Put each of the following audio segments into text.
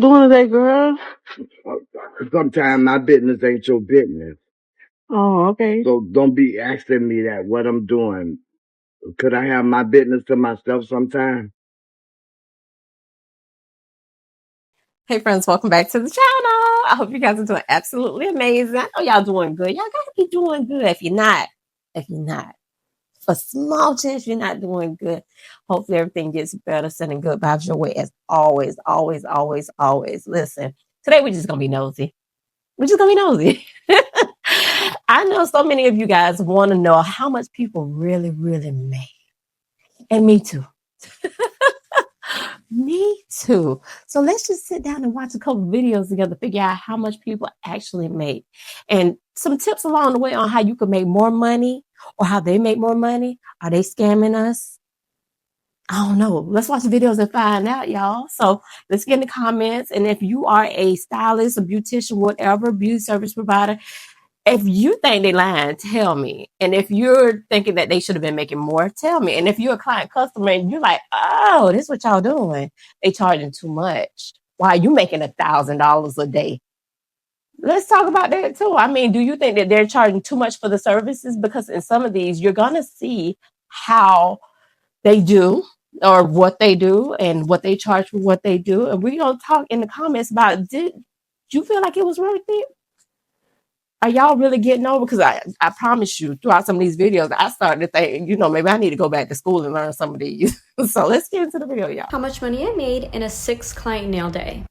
doing today, girl? Sometimes my business ain't your business. Oh, okay. So don't be asking me that, what I'm doing. Could I have my business to myself sometime? Hey friends, welcome back to the channel. I hope you guys are doing absolutely amazing. I know y'all doing good. Y'all gotta be doing good. If you're not, for small chance you're not doing good. Hopefully everything gets better, sending good vibes your way as always, always, always, always. Listen, today we're just gonna be nosy. We're just gonna be nosy. I know so many of you guys want to know how much people really, really make. And me too. Me too. So let's just sit down and watch a couple videos together, figure out how much people actually make. And some tips along the way on how you can make more money or how they make more money. Are they scamming us? I don't know. Let's watch the videos and find out, y'all. So let's get in the comments. And if you are a stylist, a beautician, whatever, beauty service provider, if you think they lying, tell me. And if you're thinking that they should have been making more, tell me. And if you're a client customer and you're like, oh, this is what y'all doing, they charging too much. Why are you making $1,000 a day? Let's talk about that too. I mean, do you think that they're charging too much for the services? Because in some of these, you're gonna see how they do or what they do and what they charge for what they do. And we're gonna talk in the comments about, did you feel like it was worth it? Are y'all really getting over? Because I promise you, throughout some of these videos, I started to think, maybe I need to go back to school and learn some of these. So let's get into the video, y'all. How much money I made in a 6-client nail day.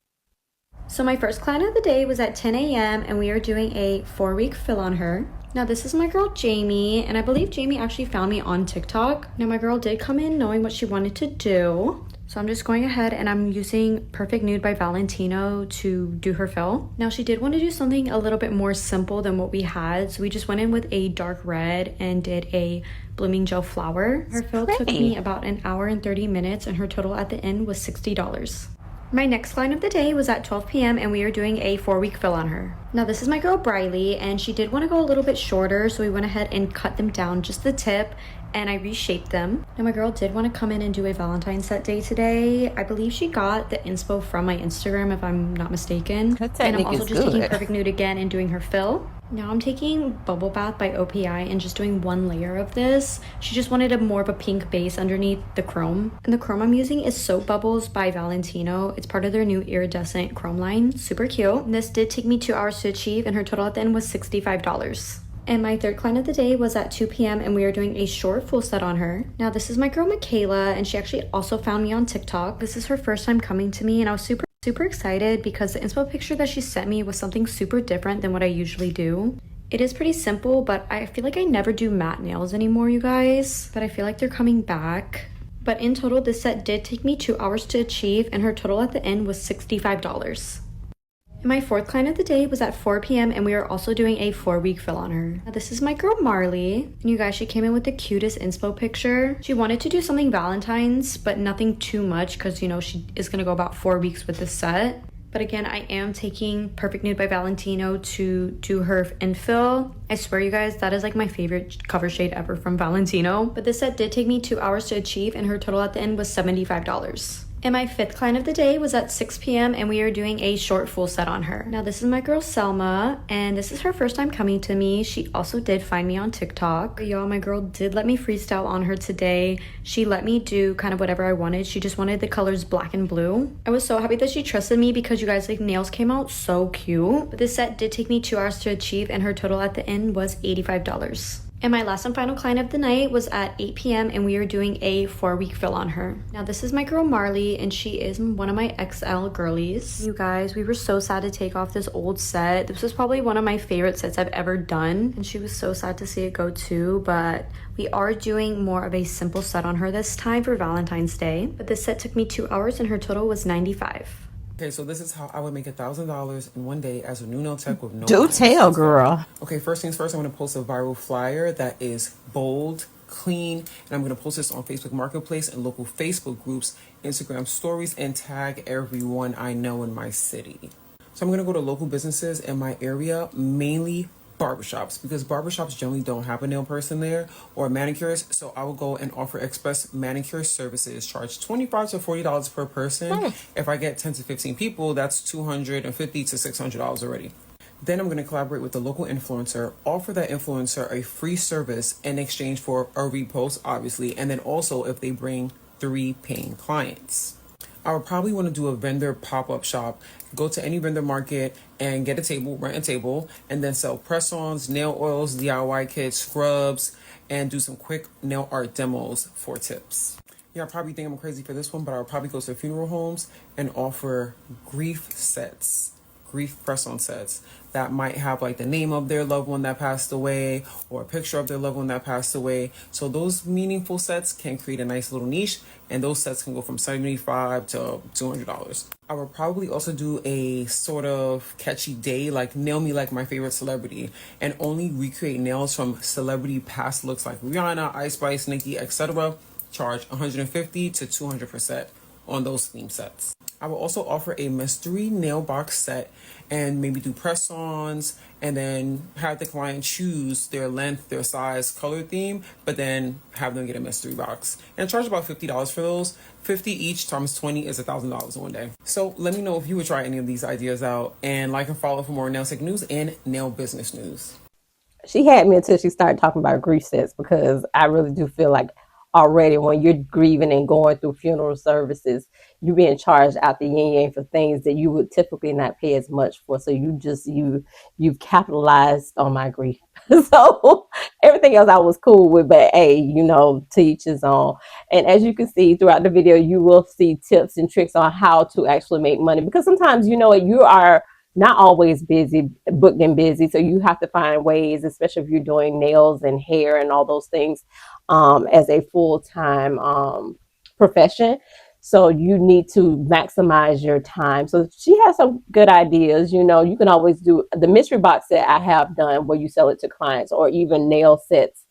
So my first client of the day was at 10 a.m. and we are doing a 4-week fill on her. Now this is my girl Jamie, and I believe Jamie actually found me on TikTok. Now my girl did come in knowing what she wanted to do. So I'm just going ahead and I'm using Perfect Nude by Valentino to do her fill. Now she did want to do something a little bit more simple than what we had. So we just went in with a dark red and did a blooming gel flower. Her fill took me about an hour and 30 minutes and her total at the end was $60. My next client of the day was at 12 p.m. and we are doing a 4-week fill on her. Now this is my girl Briley, and she did want to go a little bit shorter, so we went ahead and cut them down just the tip and I reshaped them. Now my girl did want to come in and do a Valentine's set day today. I believe she got the inspo from my Instagram if I'm not mistaken. And I'm also just taking Perfect Nude again and doing her fill. Now I'm taking Bubble Bath by OPI and just doing one layer of this. She just wanted more of a pink base underneath the chrome. And the chrome I'm using is Soap Bubbles by Valentino. It's part of their new iridescent chrome line. Super cute. And this did take me 2 hours to achieve and her total at the end was $65. And my third client of the day was at 2 p.m. and we are doing a short full set on her. Now this is my girl Michaela, and she actually also found me on TikTok. This is her first time coming to me and I was super excited because the inspo picture that she sent me was something super different than what I usually do. It is pretty simple, but I feel like I never do matte nails anymore, you guys. But I feel like they're coming back. But in total, this set did take me 2 hours to achieve and her total at the end was $65. And my fourth client of the day was at 4 p.m. and we are also doing a 4-week fill on her. Now this is my girl Marley, and you guys, she came in with the cutest inspo picture. She wanted to do something Valentine's, but nothing too much because, she is going to go about 4 weeks with this set. But again, I am taking Perfect Nude by Valentino to do her infill. I swear, you guys, that is like my favorite cover shade ever from Valentino. But this set did take me 2 hours to achieve and her total at the end was $75. And my fifth client of the day was at 6 p.m. and we are doing a short full set on her. Now this is my girl Selma, and this is her first time coming to me. She also did find me on TikTok. Y'all, my girl did let me freestyle on her today. She let me do kind of whatever I wanted. She just wanted the colors black and blue. I was so happy that she trusted me because you guys, like, nails came out so cute. But this set did take me 2 hours to achieve and her total at the end was $85. And my last and final client of the night was at 8 p.m. and we are doing a 4-week fill on her. Now this is my girl Marley, and she is one of my XL girlies. You guys, we were so sad to take off this old set. This was probably one of my favorite sets I've ever done, and she was so sad to see it go too, but we are doing more of a simple set on her this time for Valentine's Day. But this set took me 2 hours and her total was $95. Okay, so this is how I would make $1,000 in one day as a new nail tech with no. Do tell, girl. Okay, first things first, I'm gonna post a viral flyer that is bold, clean, and I'm gonna post this on Facebook Marketplace and local Facebook groups, Instagram stories, and tag everyone I know in my city. So I'm gonna go to local businesses in my area, mainly barbershops, because barbershops generally don't have a nail person there or manicures. So I will go and offer express manicure services, charge $25 to $40 per person. If I get 10 to 15 people, that's $250 to $600 already. Then I'm going to collaborate with the local influencer, offer that influencer a free service in exchange for a repost, obviously, and then also if they bring 3 paying clients. I would probably want to do a vendor pop-up shop, go to any vendor market and get a table, rent a table, and then sell press-ons, nail oils, DIY kits, scrubs, and do some quick nail art demos for tips. Yeah, I probably think I'm crazy for this one, but I would probably go to funeral homes and offer grief press-on sets that might have like the name of their loved one that passed away or a picture of their loved one that passed away. So those meaningful sets can create a nice little niche, and those sets can go from $75 to $200. I would probably also do a sort of catchy day, like nail me like my favorite celebrity, and only recreate nails from celebrity past looks like Rihanna, Ice Spice, Nicki, etc. Charge 150 to 200% on those theme sets. I will also offer a mystery nail box set and maybe do press-ons, and then have the client choose their length, their size, color theme, but then have them get a mystery box. And charge about $50 for those. 50 each times 20 is $1,000 in one day. So let me know if you would try any of these ideas out, and like and follow for more nail tech news and nail business news. She had me until she started talking about grief sets, because I really do feel like already when you're grieving and going through funeral services, you're being charged out the yin yang for things that you would typically not pay as much for. So you've capitalized on my grief. So everything else I was cool with, but hey, to each his own. And as you can see throughout the video, you will see tips and tricks on how to actually make money, because sometimes you are not always booked and busy. So you have to find ways, especially if you're doing nails and hair and all those things as a full-time profession. So you need to maximize your time. So she has some good ideas. You can always do the mystery box set I have done, where you sell it to clients, or even nail sets,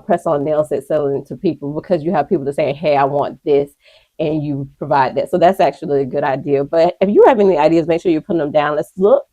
press-on nail sets, selling it to people, because you have people that say, hey, I want this, and you provide that. So that's actually a good idea. But if you have any ideas, make sure you put them down. Let's look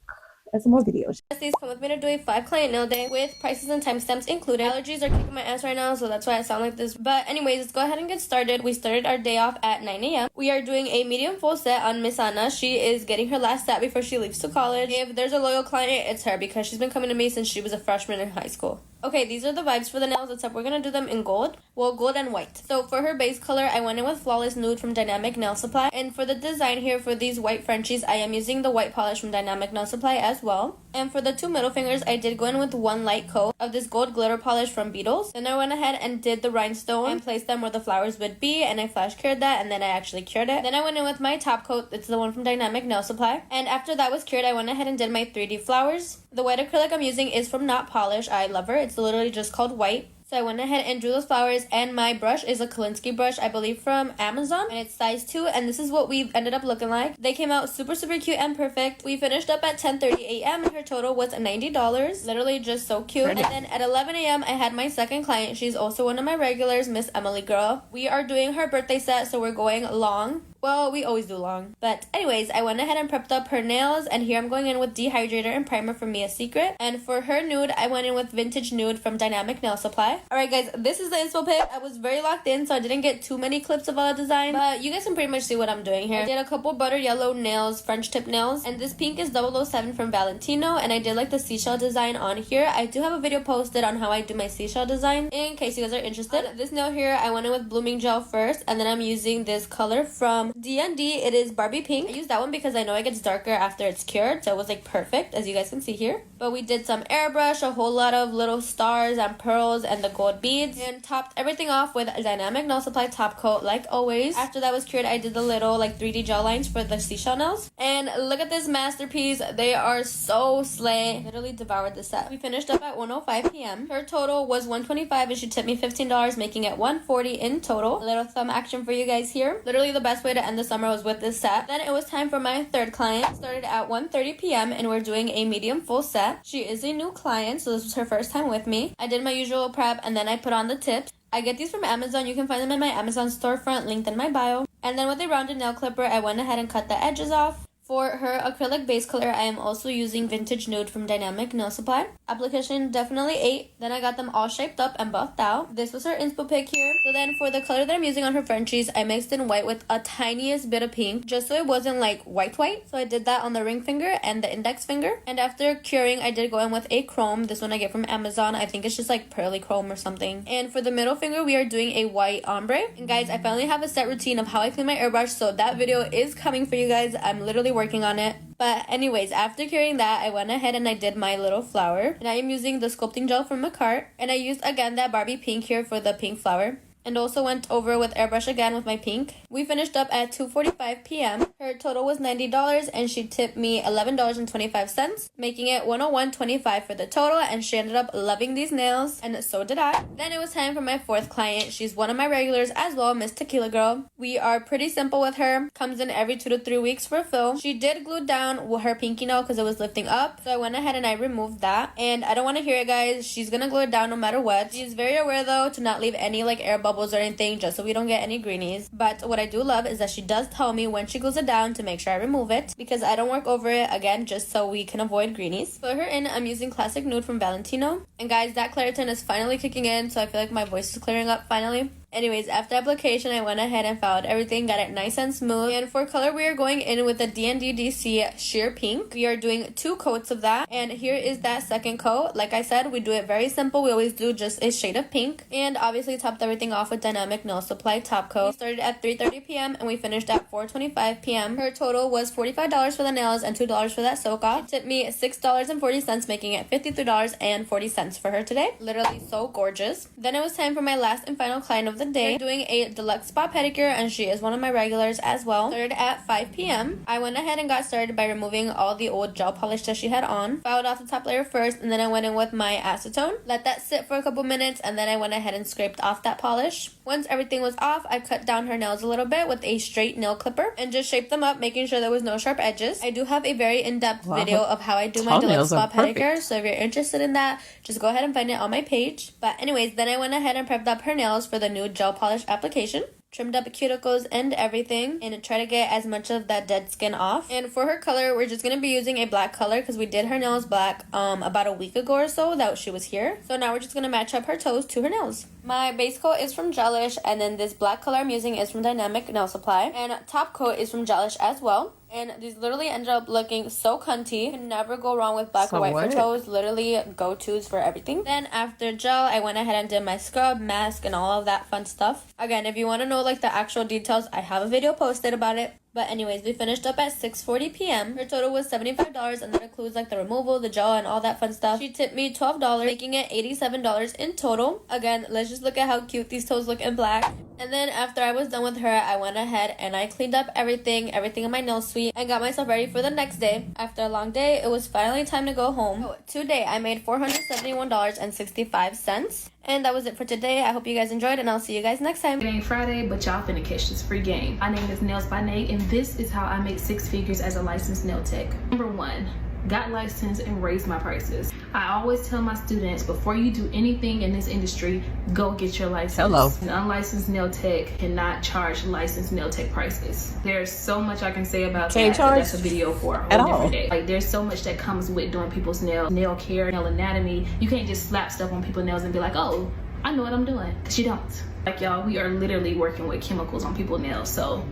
at some more videos. Besties, come with me to do a 5-client nail day with prices and timestamps included. Allergies are kicking my ass right now, so that's why I sound like this. But anyways, let's go ahead and get started. We started our day off at 9 a.m. We are doing a medium full set on Miss Anna. She is getting her last set before she leaves to college. If there's a loyal client, it's her, because she's been coming to me since she was a freshman in high school. Okay, these are the vibes for the nails, except we're going to do them in gold. Well, gold and white. So for her base color, I went in with Flawless Nude from Dynamic Nail Supply. And for the design here, for these white Frenchies, I am using the white polish from Dynamic Nail Supply as well. And for the 2 middle fingers, I did go in with one light coat of this gold glitter polish from Beetles. Then I went ahead and did the rhinestone and placed them where the flowers would be, and I flash cured that, and then I actually cured it. Then I went in with my top coat. It's the one from Dynamic Nail Supply. And after that was cured, I went ahead and did my 3D flowers. The white acrylic I'm using is from Not Polish. I love her. It's literally just called white. So I went ahead and drew those flowers, and my brush is a Kolinsky brush, I believe from Amazon, and it's size 2, and this is what we ended up looking like. They came out super cute and perfect. We finished up at 10:30 a.m. and her total was $90. Literally just so cute. And then at 11 a.m. I had my second client. She's also one of my regulars, Miss Emily Girl. We are doing her birthday set, so we're going long. Well, we always do long. But anyways, I went ahead and prepped up her nails, and here I'm going in with Dehydrator and Primer from Mia Secret. And for her nude, I went in with Vintage Nude from Dynamic Nail Supply. Alright guys, this is the inspo pic. I was very locked in, so I didn't get too many clips of all the design, but you guys can pretty much see what I'm doing here. I did a couple butter yellow nails, French tip nails, and this pink is 007 from Valentino, and I did like the seashell design on here. I do have a video posted on how I do my seashell design, in case you guys are interested. On this nail here, I went in with Blooming Gel first, and then I'm using this color from D&D. It is Barbie Pink. I used that one because I know it gets darker after it's cured, so it was like perfect, as you guys can see here. But we did some airbrush, a whole lot of little stars and pearls, and the gold beads, and topped everything off with a Dynamic Nail Supply top coat like always. After that was cured, I did the little like 3D gel lines for the seashell nails. And look at this masterpiece. They are so slay. Literally devoured the set. We finished up at 1:05 p.m. Her total was $125, and she tipped me $15, making it $140 in total. A little thumb action for you guys here. Literally the best way to end the summer was with this set. Then it was time for my third client. Started at 1:30 p.m. and we're doing a medium full set. She is a new client, so this was her first time with me. I did my usual prep, and then I put on the tips. I get these from Amazon. You can find them in my Amazon storefront, linked in my bio. And then with a rounded nail clipper, I went ahead and cut the edges off. For her acrylic base color, I am also using Vintage Nude from Dynamic Nail Supply. Application definitely 8. Then I got them all shaped up and buffed out. This was her inspo pic here. So then for the color that I'm using on her Frenchies, I mixed in white with a tiniest bit of pink, just so it wasn't like white. So I did that on the ring finger and the index finger. And after curing, I did go in with a chrome. This one I get from Amazon. I think it's just like pearly chrome or something. And for the middle finger, we are doing a white ombre. And guys, I finally have a set routine of how I clean my airbrush, so that video is coming for you guys. I'm literally working on it. But anyways, after curing that, I went ahead and I did my little flower. And I am using the sculpting gel from my cart. And I used again that Barbie pink here for the pink flower. And also went over with airbrush again with my pink. We finished up at 2:45 p.m. Her total was $90 and she tipped me $11.25, making it $101.25 for the total, and she ended up loving these nails, and so did I. Then it was time for my fourth client. She's one of my regulars as well, Miss Tequila Girl. We are pretty simple with her. Comes in every 2 to 3 weeks for a fill. She did glue down her pinky nail because it was lifting up, so I went ahead and I removed that. And I don't want to hear it, guys. She's gonna glue it down no matter what. She's very aware though to not leave any like air bubbles or anything, just so we don't get any greenies. But what I do love is that she does tell me when she glues it down to make sure I remove it, because I don't work over it again, just so we can avoid greenies. For her in, I'm using Classic Nude from Valentino. And guys, that Claritin is finally kicking in, so I feel like my voice is clearing up finally. Anyways, after application, I went ahead and fouled everything, got it nice and smooth. And for color, we are going in with the DNDDC Sheer Pink. We are doing 2 coats of that. And here is that second coat. Like I said, we do it very simple. We always do just a shade of pink. And obviously topped everything off with Dynamic Nail Supply top coat. We started at 3:30 p.m. and we finished at 4:25 p.m. Her total was $45 for the nails and $2 for that soak off. She tipped me $6.40, making it $53.40 for her today. Literally so gorgeous. Then it was time for my last and final client of the day. We're doing a deluxe spa pedicure, and she is one of my regulars as well. Started at 5 p.m. I went ahead and got started by removing all the old gel polish that she had on. Filed off the top layer first, and then I went in with my acetone. Let that sit for a couple minutes, and then I went ahead and scraped off that polish. Once everything was off, I cut down her nails a little bit with a straight nail clipper and just shaped them up, making sure there was no sharp edges. I do have a very in-depth video of how I do my deluxe spa pedicure, so if you're interested in that, just go ahead and find it on my page. But anyways, then I went ahead and prepped up her nails for the new gel polish application. Trimmed up cuticles and everything, and try to get as much of that dead skin off. And for her color, we're just going to be using a black color because we did her nails black about a week ago or so that she was here. So now we're just going to match up her toes to her nails. My base coat is from Lash, and then this black color I'm using is from Dynamic Nail Supply. And top coat is from Lash as well. And these literally ended up looking so cunty. You can never go wrong with black or white for toes. Literally go-tos for everything. Then after gel, I went ahead and did my scrub, mask, and all of that fun stuff. Again, if you want to know like the actual details, I have a video posted about it. But anyways, we finished up at 6:40 p.m. Her total was $75, and that includes like the removal, the gel, and all that fun stuff. She tipped me $12, making it $87 in total. Again, let's just look at how cute these toes look in black. And then after I was done with her, I went ahead and I cleaned up everything in my nail suite, and got myself ready for the next day. After a long day, it was finally time to go home. So today, I made $471.65. And that was it for today. I hope you guys enjoyed, and I'll see you guys next time. It ain't Friday, but y'all finna catch this free game. My name is Nails by Nate, and this is how I make 6 figures as a licensed nail tech. Number 1, got licensed and raised my prices. I always tell my students, before you do anything in this industry, go get your license. Hello. An unlicensed nail tech cannot charge licensed nail tech prices. There's so much I can say about that, but that's a video for a whole different day. Like, there's so much that comes with doing people's nail care, nail anatomy. You can't just slap stuff on people's nails and be like, oh, I know what I'm doing, because you don't. Like, y'all, we are literally working with chemicals on people's nails, so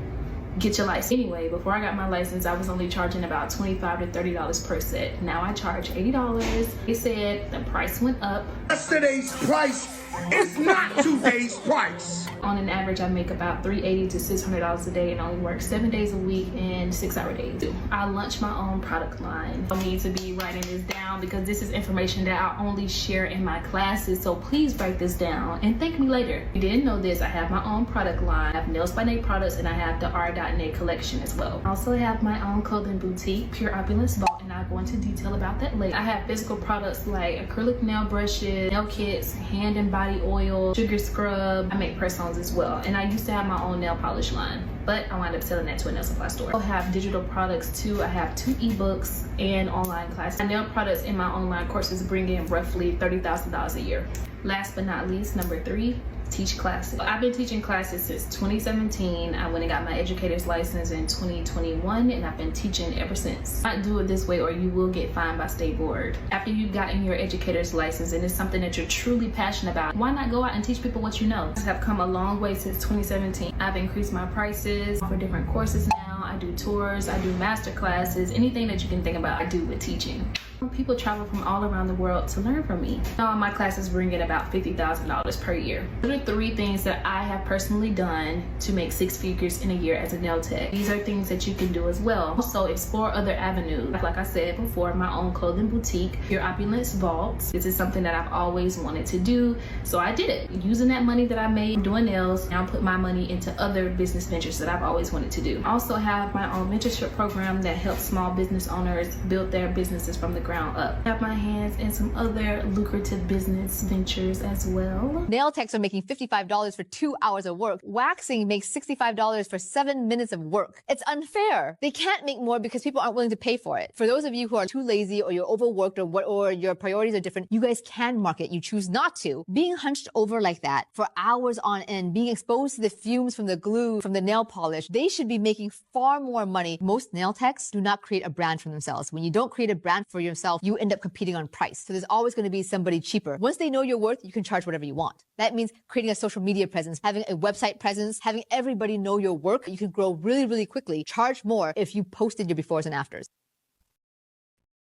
get your license. Anyway, before I got my license, I was only charging about $25 to $30 per set. Now I charge $80. They said the price went up. Yesterday's price is not today's price. On an average, I make about $380 to $600 a day and only work 7 days a week and 6-hour days. I launched my own product line. I need to be writing this down because this is information that I only share in my classes, so please write this down and thank me later. If you didn't know this, I have my own product line. I have Nails by Nate products, and I have the R.Nate collection as well. I also have my own clothing boutique, Pure Opulence Vault, and I'll go into detail about that later. I have physical products like acrylic nail brushes, nail kits, hand and body oil, sugar scrub. I make press-ons as well, and I used to have my own nail polish line, but I wound up selling that to a nail supply store. I have digital products too. I have 2 ebooks and online classes. My nail products in my online courses bring in roughly $30,000 a year. Last but not least, number 3, teach classes. I've been teaching classes since 2017. I went and got my educator's license in 2021, and I've been teaching ever since. Not do it this way or you will get fined by state board. After you've gotten your educator's license and it's something that you're truly passionate about, why not go out and teach people what you know? I have come a long way since 2017. I've increased my prices for different courses now. I do tours, I do master classes, anything that you can think about, I do with teaching. People travel from all around the world to learn from me. All my classes bring in about $50,000 per year. Those are 3 things that I have personally done to make 6 figures in a year as a nail tech. These are things that you can do as well. Also explore other avenues. Like I said before, my own clothing boutique, Your Opulence Vault. This is something that I've always wanted to do, so I did it. Using that money that I made doing nails, now put my money into other business ventures that I've always wanted to do. I also have my own mentorship program that helps small business owners build their businesses from the ground up. I have my hands in some other lucrative business ventures as well. Nail techs are making $55 for 2 hours of work. Waxing makes $65 for 7 minutes of work. It's unfair. They can't make more because people aren't willing to pay for it. For those of you who are too lazy or you're overworked or your priorities are different, you guys can market. You choose not to. Being hunched over like that for hours on end, being exposed to the fumes from the glue, from the nail polish, they should be making far more money. Most nail techs do not create a brand for themselves. When you don't create a brand for yourself, you end up competing on price. So there's always going to be somebody cheaper. Once they know your worth, you can charge whatever you want. That means creating a social media presence, having a website presence, having everybody know your work. You can grow really, really quickly. Charge more if you posted your befores and afters.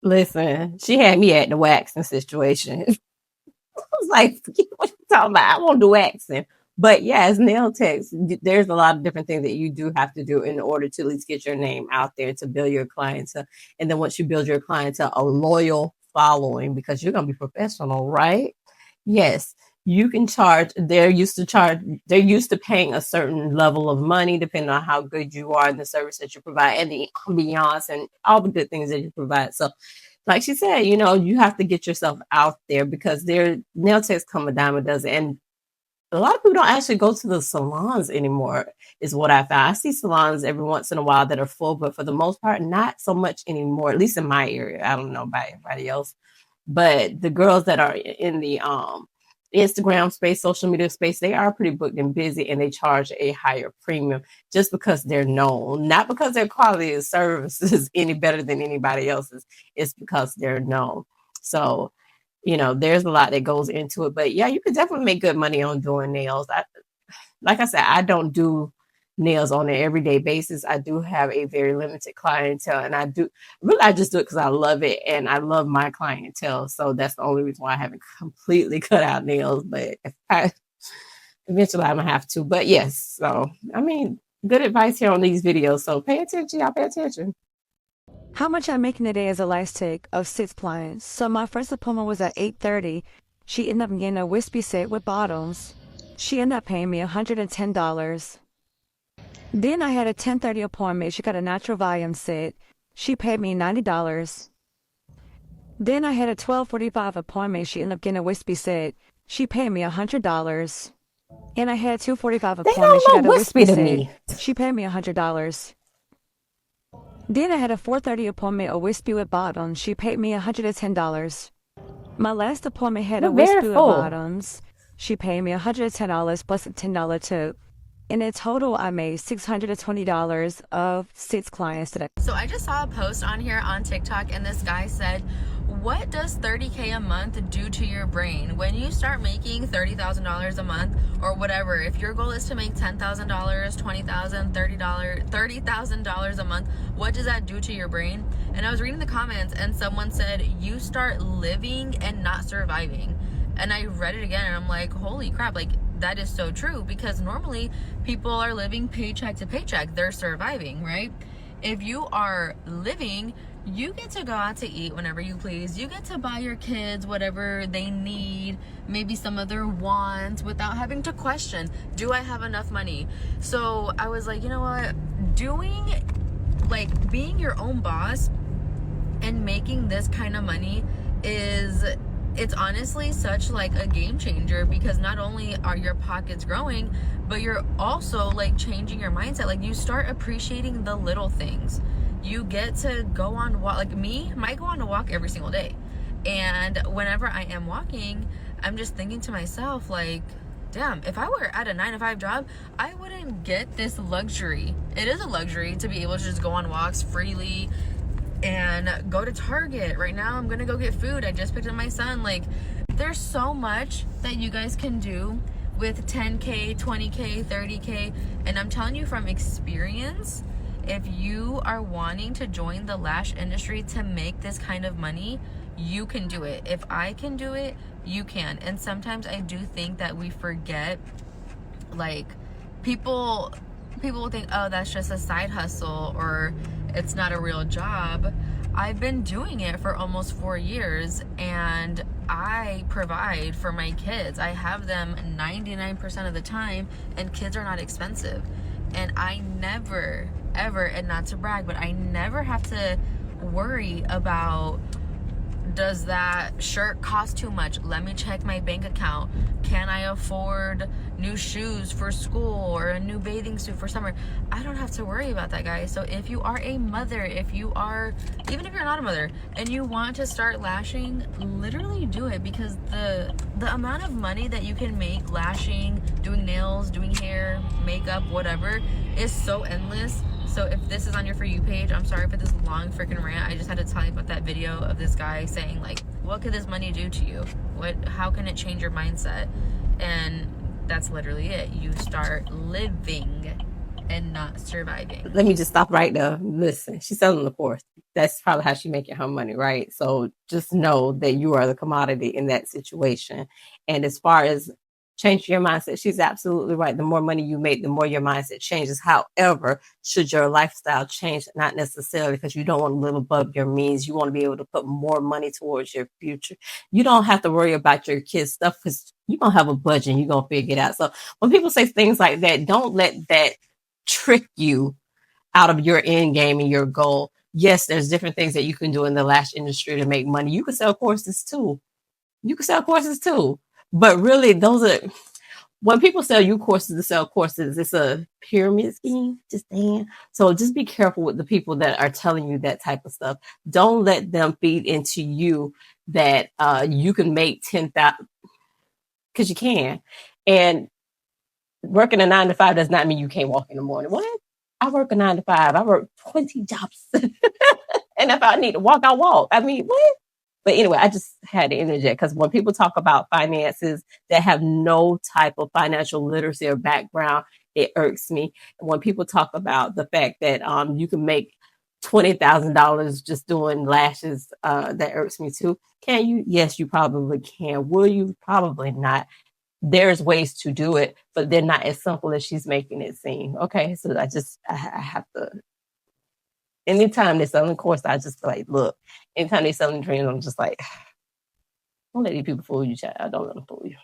Listen, she had me at the waxing situation. I was like, what you talking about? I won't do waxing. But yeah, as nail techs, there's a lot of different things that you do have to do in order to at least get your name out there, to build your clientele. And then once you build your clientele, a loyal following, because you're going to be professional, right? Yes, you can charge. They're used to paying a certain level of money, depending on how good you are in the service that you provide and the ambiance and all the good things that you provide. So like she said, you know, you have to get yourself out there because their nail techs come a dime a dozen. And a lot of people don't actually go to the salons anymore, is what I found. I see salons every once in a while that are full, but for the most part, not so much anymore, at least in my area. I don't know about everybody else. But the girls that are in the Instagram space, social media space, they are pretty booked and busy, and they charge a higher premium just because they're known, not because their quality of service is any better than anybody else's. It's because they're known. So, you know, there's a lot that goes into it, but yeah, you could definitely make good money on doing nails. Like I said, I don't do nails on an everyday basis. I do have a very limited clientele, and I just do it because I love it and I love my clientele. So that's the only reason why I haven't completely cut out nails, but eventually I'm gonna have to. But yes, so I mean, good advice here on these videos. So pay attention, y'all. Pay attention. How much I'm making today is a lash take of 6 clients. So my first appointment was at 8:30. She ended up getting a wispy set with bottoms. She ended up paying me $110. Then I had a 10:30 appointment. She got a natural volume set. She paid me $90. Then I had a 12:45 appointment. She ended up getting a wispy set. She paid me $100. And I had a 2:45 appointment. She got a wispy set. She paid me $100. Then I had a 4:30 appointment, a wispy with bottoms. She paid me $110. My last appointment had a wispy with bottoms. She paid me $110 plus a $10 tip. And in total, I made $620 of 6 clients today. So I just saw a post on here on TikTok, and this guy said, what does $30K a month do to your brain? When you start making $30,000 a month or whatever, if your goal is to make $10,000, $20,000, $30,000 a month, what does that do to your brain? And I was reading the comments and someone said, you start living and not surviving. And I read it again and I'm like, holy crap, like that is so true, because normally people are living paycheck to paycheck. They're surviving, right? If you are living, you get to go out to eat whenever you please. You get to buy your kids whatever they need, maybe some of their wants, without having to question, do I have enough money? So I was like, you know what, being your own boss and making this kind of money it's honestly such like a game changer, because not only are your pockets growing, but you're also like changing your mindset. Like you start appreciating the little things. You get to go on walk. Like me, I go on a walk every single day, and whenever I am walking, I'm just thinking to myself, like, damn, if I were at a 9-to-5 job, I wouldn't get this luxury. It is a luxury to be able to just go on walks freely and go to Target. Right now, I'm gonna go get food. I just picked up my son. Like, there's so much that you guys can do with 10K, 20K, 30K. And I'm telling you from experience, if you are wanting to join the lash industry to make this kind of money, you can do it. If I can do it, you can. And sometimes I do think that we forget, like, people will think, oh, that's just a side hustle or it's not a real job. I've been doing it for almost 4 years and I provide for my kids. I have them 99% of the time, and kids are not expensive. And I never, ever, and not to brag, but I never have to worry about, does that shirt cost too much? Let me check my bank account. Can I afford new shoes for school or a new bathing suit for summer? I don't have to worry about that, guys. So if you are a mother, even if you're not a mother and you want to start lashing, literally do it, because the amount of money that you can make lashing, doing nails, doing hair, makeup, whatever, is so endless. So if this is on your For You page, I'm sorry for this long freaking rant. I just had to tell you about that video of this guy saying, like, what could this money do to you? How can it change your mindset? And that's literally it. You start living and not surviving. Let me just stop right there. Listen, she's selling the course. That's probably how she's making her money, right? So just know that you are the commodity in that situation. And as far as changing your mindset, she's absolutely right. The more money you make, the more your mindset changes. However, should your lifestyle change? Not necessarily, because you don't want to live above your means. You want to be able to put more money towards your future. You don't have to worry about your kids' stuff because you're going to have a budget and you're going to figure it out. So when people say things like that, don't let that trick you out of your end game and your goal. Yes, there's different things that you can do in the lash industry to make money. You can sell courses too. But really, when people sell you courses to sell courses, it's a pyramid scheme. So just be careful with the people that are telling you that type of stuff. Don't let them feed into you that you can make 10,000, because you can. And working a 9-to-5 does not mean you can't walk in the morning. What? I work a 9-to-5. I work 20 jobs. And if I need to walk, I'll walk. I mean, what? But anyway, I just had to interject, because when people talk about finances that have no type of financial literacy or background, it irks me. And when people talk about the fact that you can make $20,000 just doing lashes, that irks me too. Can you? Yes, you probably can. Will you? Probably not. There's ways to do it, but they're not as simple as she's making it seem. Okay, so I have to. Anytime they're selling course, I just feel like, look, anytime they're selling dreams, I'm just like, don't let these people fool you, child. Don't let them fool you.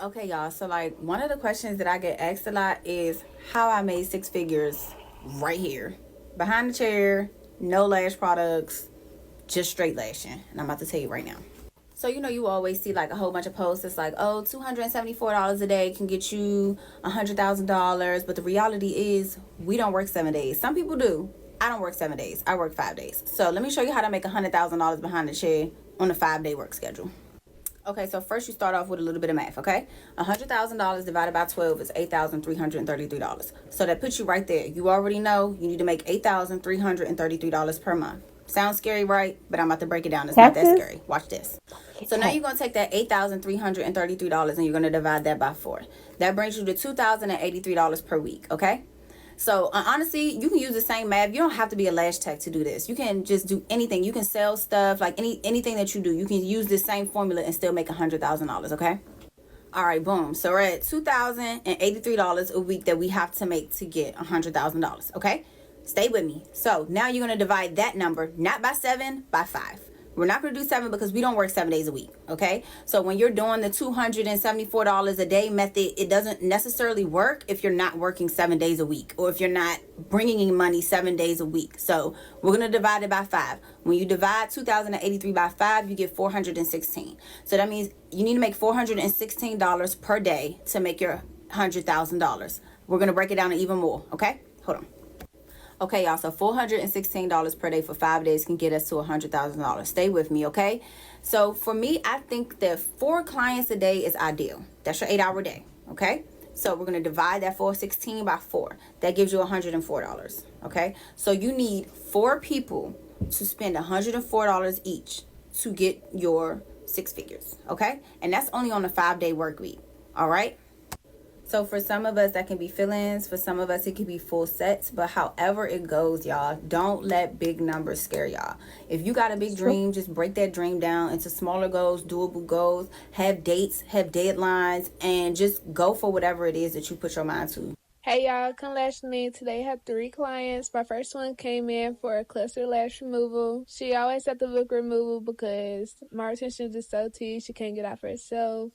Okay, y'all. So, like, one of the questions that I get asked a lot is how I made 6 figures right here. Behind the chair, no lash products, just straight lashing. And I'm about to tell you right now. So, you always see, like, a whole bunch of posts that's like, oh, $274 a day can get you $100,000. But the reality is, we don't work 7 days. Some people do. I don't work 7 days. I work 5 days. So let me show you how to make $100,000 behind the chair on a 5-day work schedule. Okay, so first you start off with a little bit of math, okay? $100,000 divided by 12 is $8,333. So that puts you right there. You already know you need to make $8,333 per month. Sounds scary, right? But I'm about to break it down. It's not that scary. Watch this. So now you're going to take that $8,333 and you're going to divide that by 4. That brings you to $2,083 per week, okay? So honestly, you can use the same math. You don't have to be a lash tech to do this. You can just do anything. You can sell stuff, like anything that you do. You can use this same formula and still make $100,000, okay? All right, boom. So we're at $2,083 a week that we have to make to get $100,000, okay? Stay with me. So now you're going to divide that number, not by 7, by 5. We're not going to do 7 because we don't work 7 days a week, okay? So when you're doing the $274 a day method, it doesn't necessarily work if you're not working 7 days a week or if you're not bringing in money 7 days a week. So we're going to divide it by 5. When you divide 2,083 by 5, you get 416. So that means you need to make $416 per day to make your $100,000. We're going to break it down to even more, okay? Hold on. Okay, y'all, so $416 per day for 5 days can get us to $100,000. Stay with me, okay? So for me, I think that 4 clients a day is ideal. That's your 8-hour day. Okay, so we're going to divide that 416 by 4. That gives you $104. Okay, so you need 4 people to spend $104 each to get your 6 figures. Okay, and that's only on a 5-day work week. All right. So for some of us, that can be fill-ins. For some of us, it could be full sets. But however it goes, y'all, don't let big numbers scare y'all. If you got a big dream, just break that dream down into smaller goals, doable goals. Have dates, have deadlines, and just go for whatever it is that you put your mind to. Hey y'all, come lash me. Today I have 3 clients. My first one came in for a cluster lash removal. She always had to book removal because my retention is just so tea. She can't get out for herself.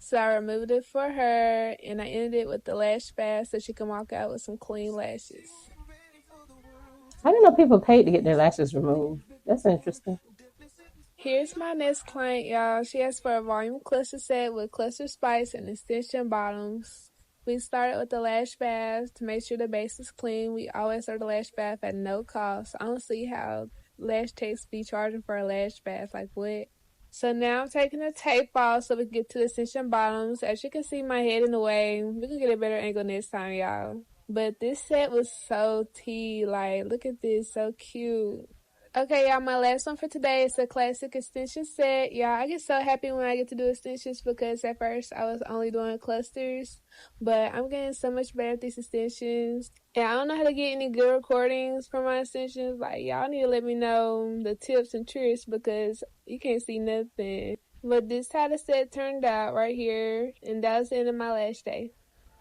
So I removed it for her, and I ended it with the lash bath so she can walk out with some clean lashes. I didn't know people paid to get their lashes removed. That's interesting. Here's my next client, y'all. She asked for a volume cluster set with cluster spikes and extension bottoms. We started with the lash bath to make sure the base is clean. We always start the lash bath at no cost. I don't see how lash techs be charging for a lash bath. Like, what? So now I'm taking the tape off so we can get to the extension bottoms. As you can see my head in the way. We can get a better angle next time, y'all. But this set was so tea. Like, look at this. So cute. Okay, y'all, my last one for today is a classic extension set. Y'all, I get so happy when I get to do extensions because at first I was only doing clusters, but I'm getting so much better at these extensions. And I don't know how to get any good recordings for my extensions. Like, y'all need to let me know the tips and tricks because you can't see nothing. But this is how the set turned out right here, and that was the end of my last day.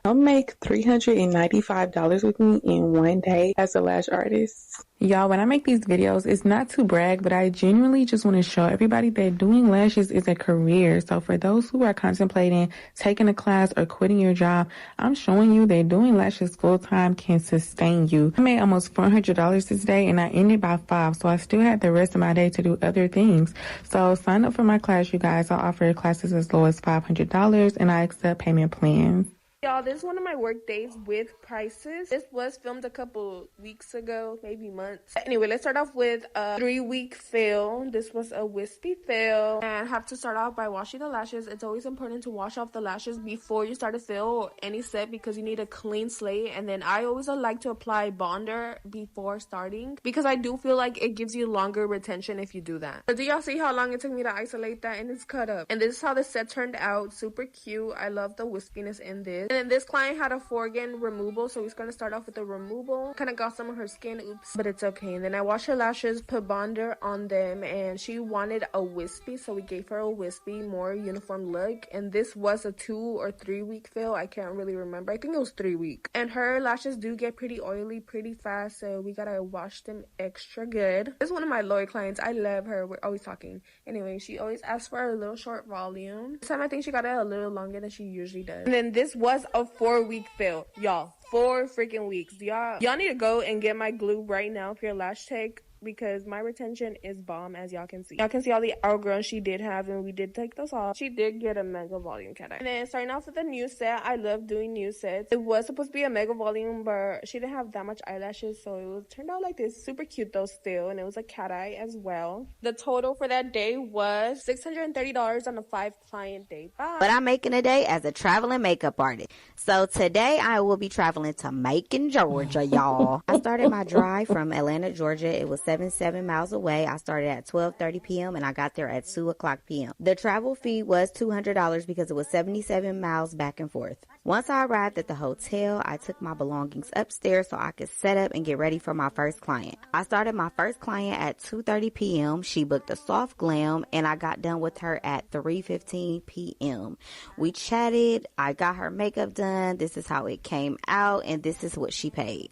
I'll make $395 with me in one day as a lash artist. Y'all, when I make these videos, it's not to brag, but I genuinely just want to show everybody that doing lashes is a career. So for those who are contemplating taking a class or quitting your job, I'm showing you that doing lashes full-time can sustain you. I made almost $400 this day and I ended by 5, so I still had the rest of my day to do other things. So sign up for my class, you guys. I offer classes as low as $500 and I accept payment plans. Y'all, this is one of my work days with prices. This was filmed a couple weeks ago, maybe months. Anyway, let's start off with a 3-week fill. This was a wispy fill. And I have to start off by washing the lashes. It's always important to wash off the lashes before you start a fill or any set because you need a clean slate. And then I always like to apply bonder before starting because I do feel like it gives you longer retention if you do that. So do y'all see how long it took me to isolate that? And it's cut up. And this is how the set turned out. Super cute. I love the wispiness in this. And then this client had a 4-again removal, so he's going to start off with the removal. Kind of got some of her skin, oops, but it's okay. And then I washed her lashes, put bonder on them, and she wanted a wispy, so we gave her a wispy, more uniform look. And this was a 2 or 3 week fill. I can't really remember. I think it was 3 weeks. And her lashes do get pretty oily pretty fast, so we gotta wash them extra good. This is one of my loyal clients. I love her. We're always talking. Anyway, she always asks for a little short volume. This time I think she got it a little longer than she usually does. And then this was a 4-week fill, y'all. 4 freaking weeks. Y'all need to go and get my glue right now if you're lash tech because my retention is bomb, as y'all can see. Y'all can see all the outgrowth she did have, and we did take those off. She did get a mega volume cat eye. And then starting off with a new set, I love doing new sets. It was supposed to be a mega volume, but she didn't have that much eyelashes, so it was turned out like this. Super cute though still, and it was a cat eye as well. The total for that day was $630 on a 5-client day. Bye. But I'm making a day as a traveling makeup artist. So today I will be traveling to Macon, Georgia, y'all. I started my drive from Atlanta, Georgia. It was 77 miles away. I started at 12:30 p.m. and I got there at 2 o'clock p.m. The travel fee was $200 because it was 77 miles back and forth. Once I arrived at the hotel, I took my belongings upstairs so I could set up and get ready for my first client. I started my first client at 2:30 p.m. She booked a soft glam and I got done with her at 3:15 p.m. We chatted. I got her makeup done. This is how it came out and this is what she paid.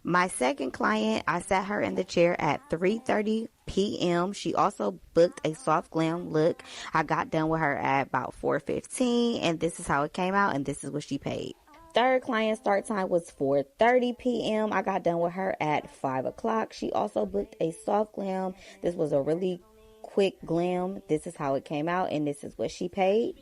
My second client, I sat her in the chair at 3:30 p.m. She also booked a soft glam look. I got done with her at about 4:15 and this is how it came out and this is what she paid. Third client start time was 4:30 p.m. I got done with her at 5 o'clock. She also booked a soft glam. This was a really quick glam. This is how it came out and this is what she paid.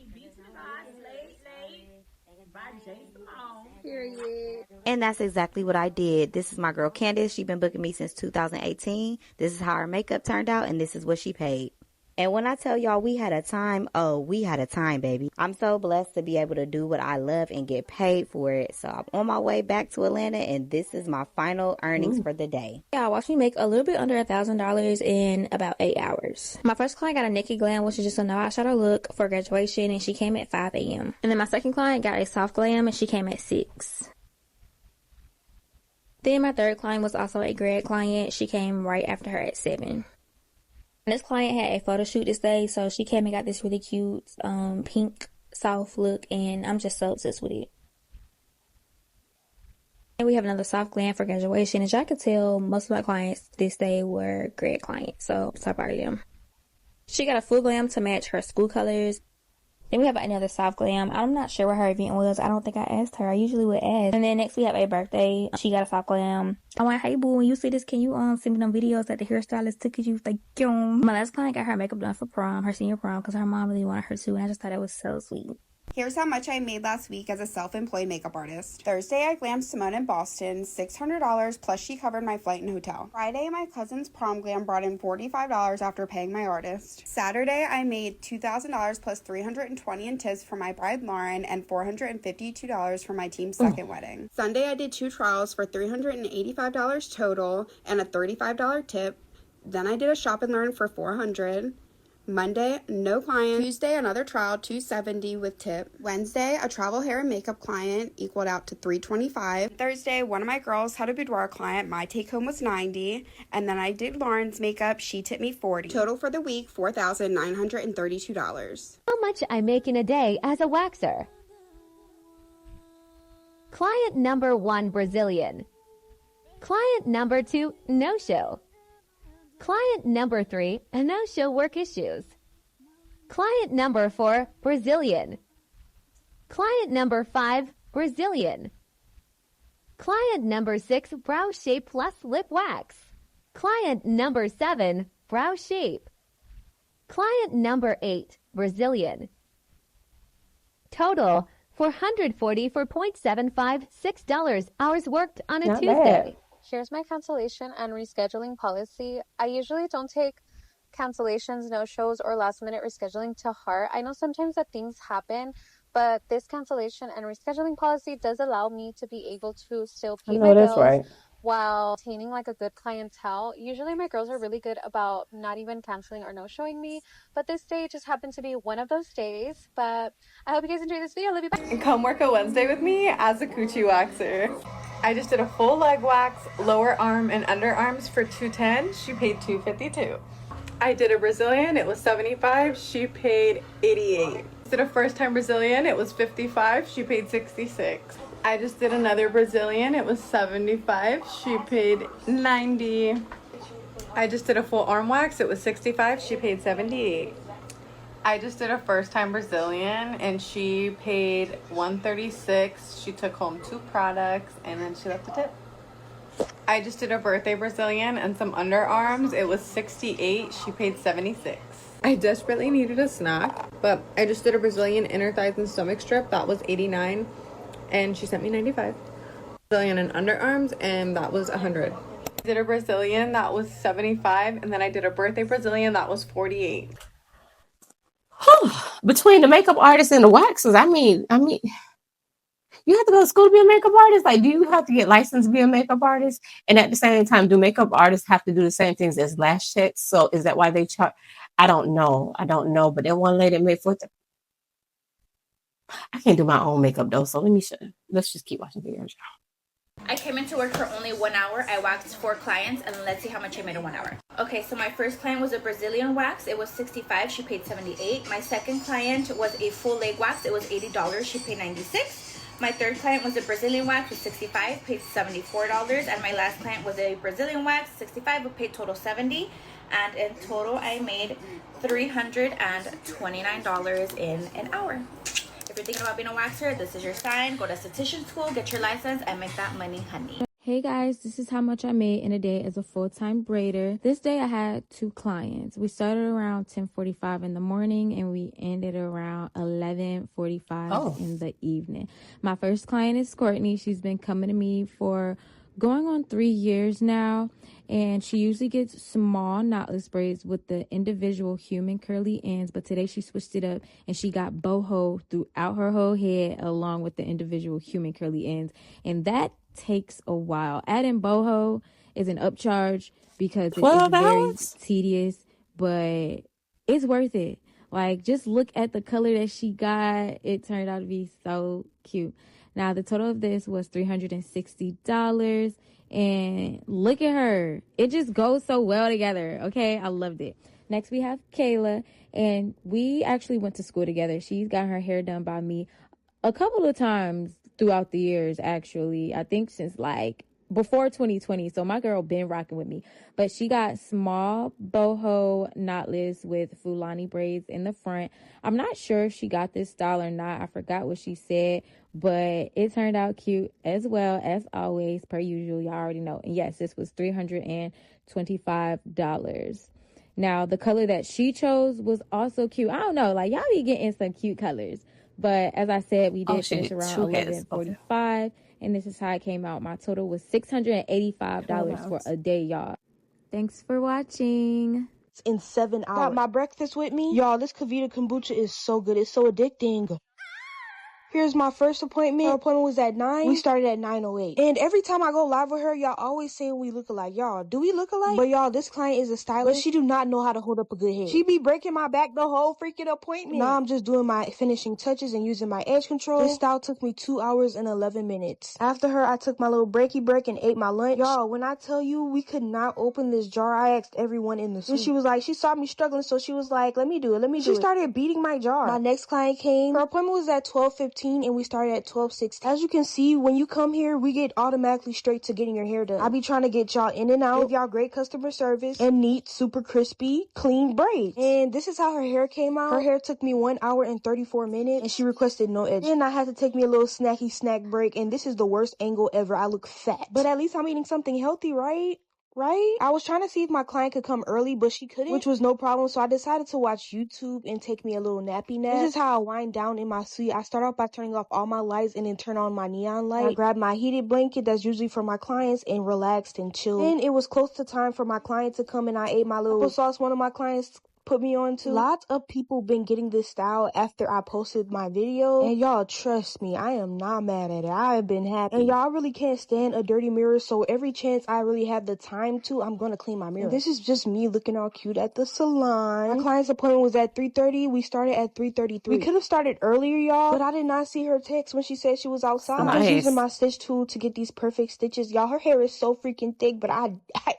Period. And that's exactly what I did. This is my girl Candace. She's been booking me since 2018. This is how her makeup turned out and this is what she paid. And when I tell y'all we had a time, oh, we had a time, baby. I'm so blessed to be able to do what I love and get paid for it. So I'm on my way back to Atlanta, and this is my final earnings for the day. Yeah, watch me make a little bit under $1,000 in about 8 hours. My first client got a naked glam, which is just a no eyeshadow look for graduation, and she came at 5 a.m. And then my second client got a soft glam, and she came at 6. Then my third client was also a grad client. She came right after her at 7. This client had a photo shoot this day, so she came and got this really cute pink soft look, and I'm just so obsessed with it. And we have another soft glam for graduation. As y'all can tell, most of my clients this day were grad clients, so I'm so proud of them. She got a full glam to match her school colors. Then we have another soft glam. I'm not sure what her event was. I don't think I asked her. I usually would ask. And then next we have a birthday. She got a soft glam. I went, hey boo, when you see this, can you send me them videos that the hairstylist took? You was like, yo. My last client got her makeup done for prom, her senior prom, because her mom really wanted her to, and I just thought it was so sweet. Here's how much I made last week as a self-employed makeup artist. Thursday, I glammed Simone in Boston, $600, plus she covered my flight and hotel. Friday, my cousin's prom glam brought in $45 after paying my artist. Saturday, I made $2,000 plus $320 in tips for my bride Lauren and $452 for my team's second wedding. Sunday, I did 2 trials for $385 total and a $35 tip. Then I did a shop and learn for $400. Monday, no client. Tuesday, another trial, $270 with tip. Wednesday, a travel hair and makeup client equaled out to $325. Thursday, one of my girls had a boudoir client. My take home was $90. And then I did Lauren's makeup. She tipped me $40. Total for the week, $4,932. How much I make in a day as a waxer. Client number 1, Brazilian. Client number 2, no-show. Client number 3, no-show work issues. Client number 4, Brazilian. Client number 5, Brazilian. Client number 6, brow shape plus lip wax. Client number 7, brow shape. Client number 8, Brazilian. Total, $440 for 0.75, $6 hours worked on a Not Tuesday. bad. Here's my cancellation and rescheduling policy. I usually don't take cancellations, no-shows, or last-minute rescheduling to heart. I know sometimes that things happen, but this cancellation and rescheduling policy does allow me to be able to still I pay know my that's bills right. while maintaining like a good clientele. Usually my girls are really good about not even canceling or no-showing me, but this day just happened to be one of those days. But I hope you guys enjoyed this video. Love you, bye. Come work a Wednesday with me as a coochie waxer. I just did a full leg wax, lower arm and underarms for $210. She paid $252. I did a Brazilian, it was $75. She paid $88. Did a first time Brazilian, it was $55. She paid $66. I just did another Brazilian, it was $75. She paid $90. I just did a full arm wax, it was $65. She paid $78. I just did a first time Brazilian and she paid $136. She took home 2 products and then she left a tip. I just did a birthday Brazilian and some underarms. It was $68. She paid $76. I desperately needed a snack, but I just did a Brazilian inner thighs and stomach strip. That was $89 and she sent me $95. Brazilian and underarms and that was $100. I did a Brazilian that was $75 and then I did a birthday Brazilian that was $48. Between the makeup artists and the waxers, I mean, you have to go to school to be a makeup artist. Like, do you have to get licensed to be a makeup artist? And at the same time, do makeup artists have to do the same things as lash techs? So is that why they charge? I don't know. But then one lady made I can't do my own makeup though. So let's just keep watching videos. I came into work for only 1 hour. I waxed 4 clients and let's see how much I made in 1 hour. Okay, so my first client was a Brazilian wax. It was $65. She paid $78. My second client was a full leg wax. It was $80. She paid $96. My third client was a Brazilian wax with $65, paid $74. And my last client was a Brazilian wax, $65, but paid total $70. And in total, I made $329 in an hour. If you're thinking about being a waxer, this is your sign. Go to esthetician school, get your license, and make that money, honey. Hey guys, this is how much I made in a day as a full-time braider. This day I had 2 clients. We started around 10:45 in the morning and we ended around 11:45 in the evening. My first client is Courtney. She's been coming to me for going on 3 years now, and she usually gets small knotless braids with the individual human curly ends, but today she switched it up and she got boho throughout her whole head along with the individual human curly ends, and that takes a while. Adding boho is an upcharge because it is 12 very hours? tedious, but it's worth it. Like, just look at the color that she got. It turned out to be so cute. Now, the total of this was $360. And look at her. It just goes so well together. Okay, I loved it. Next, we have Kayla. And we actually went to school together. She's got her hair done by me a couple of times throughout the years, actually. I think since like before 2020. So my girl been rocking with me. But she got small boho knotless with Fulani braids in the front. I'm not sure if she got this style or not. I forgot what she said. But it turned out cute as well, as always, per usual. Y'all already know. And yes, this was $325. Now, the color that she chose was also cute. I don't know. Like, y'all be getting some cute colors. But as I said, we did finish around 11:45. And this is how it came out. My total was $685 for a day, y'all. Thanks for watching. In 7 hours. Got my breakfast with me. Y'all, this Kavita kombucha is so good. It's so addicting. Here's my first appointment. Her appointment was at 9. We started at 9:08. And every time I go live with her, y'all always say we look alike. Y'all, do we look alike? But y'all, this client is a stylist. But she do not know how to hold up a good head. She be breaking my back the whole freaking appointment. Now I'm just doing my finishing touches and using my edge control. This style took me 2 hours and 11 minutes. After her, I took my little breaky break and ate my lunch. Y'all, when I tell you we could not open this jar, I asked everyone in the suite. And she was like, she saw me struggling, so she was like, let me do it. She started beating my jar. My next client came. Her appointment was at 12:15 and we started at 12:16. As you can see, when you come here, we get automatically straight to getting your hair done. I be trying to get y'all in and out, give y'all great customer service, and neat, super crispy, clean braids. And this is how her hair came out. Her hair took me 1 hour and 34 minutes, and she requested no edge. Then I had to take me a little snacky snack break, and this is the worst angle ever. I look fat. But at least I'm eating something healthy, right? I was trying to see if my client could come early, but she couldn't, which was no problem. So I decided to watch YouTube and take me a little nappy nap. This is how I wind down in my suite. I start off by turning off all my lights and then turn on my neon light. I grabbed my heated blanket that's usually for my clients and relaxed and chilled. Then it was close to time for my client to come and I ate my little applesauce. One of my clients put me on to. Lots of people been getting this style after I posted my video, and y'all, trust me, I am not mad at it. I have been happy, and y'all really can't stand a dirty mirror, so every chance I really have the time to, I'm gonna clean my mirror. And this is just me looking all cute at the salon. My client's appointment was at 3:30. We started at 3:33. We could have started earlier, y'all, but I did not see her text when she said she was outside. I'm just using my stitch tool to get these perfect stitches. Y'all, her hair is so freaking thick, but I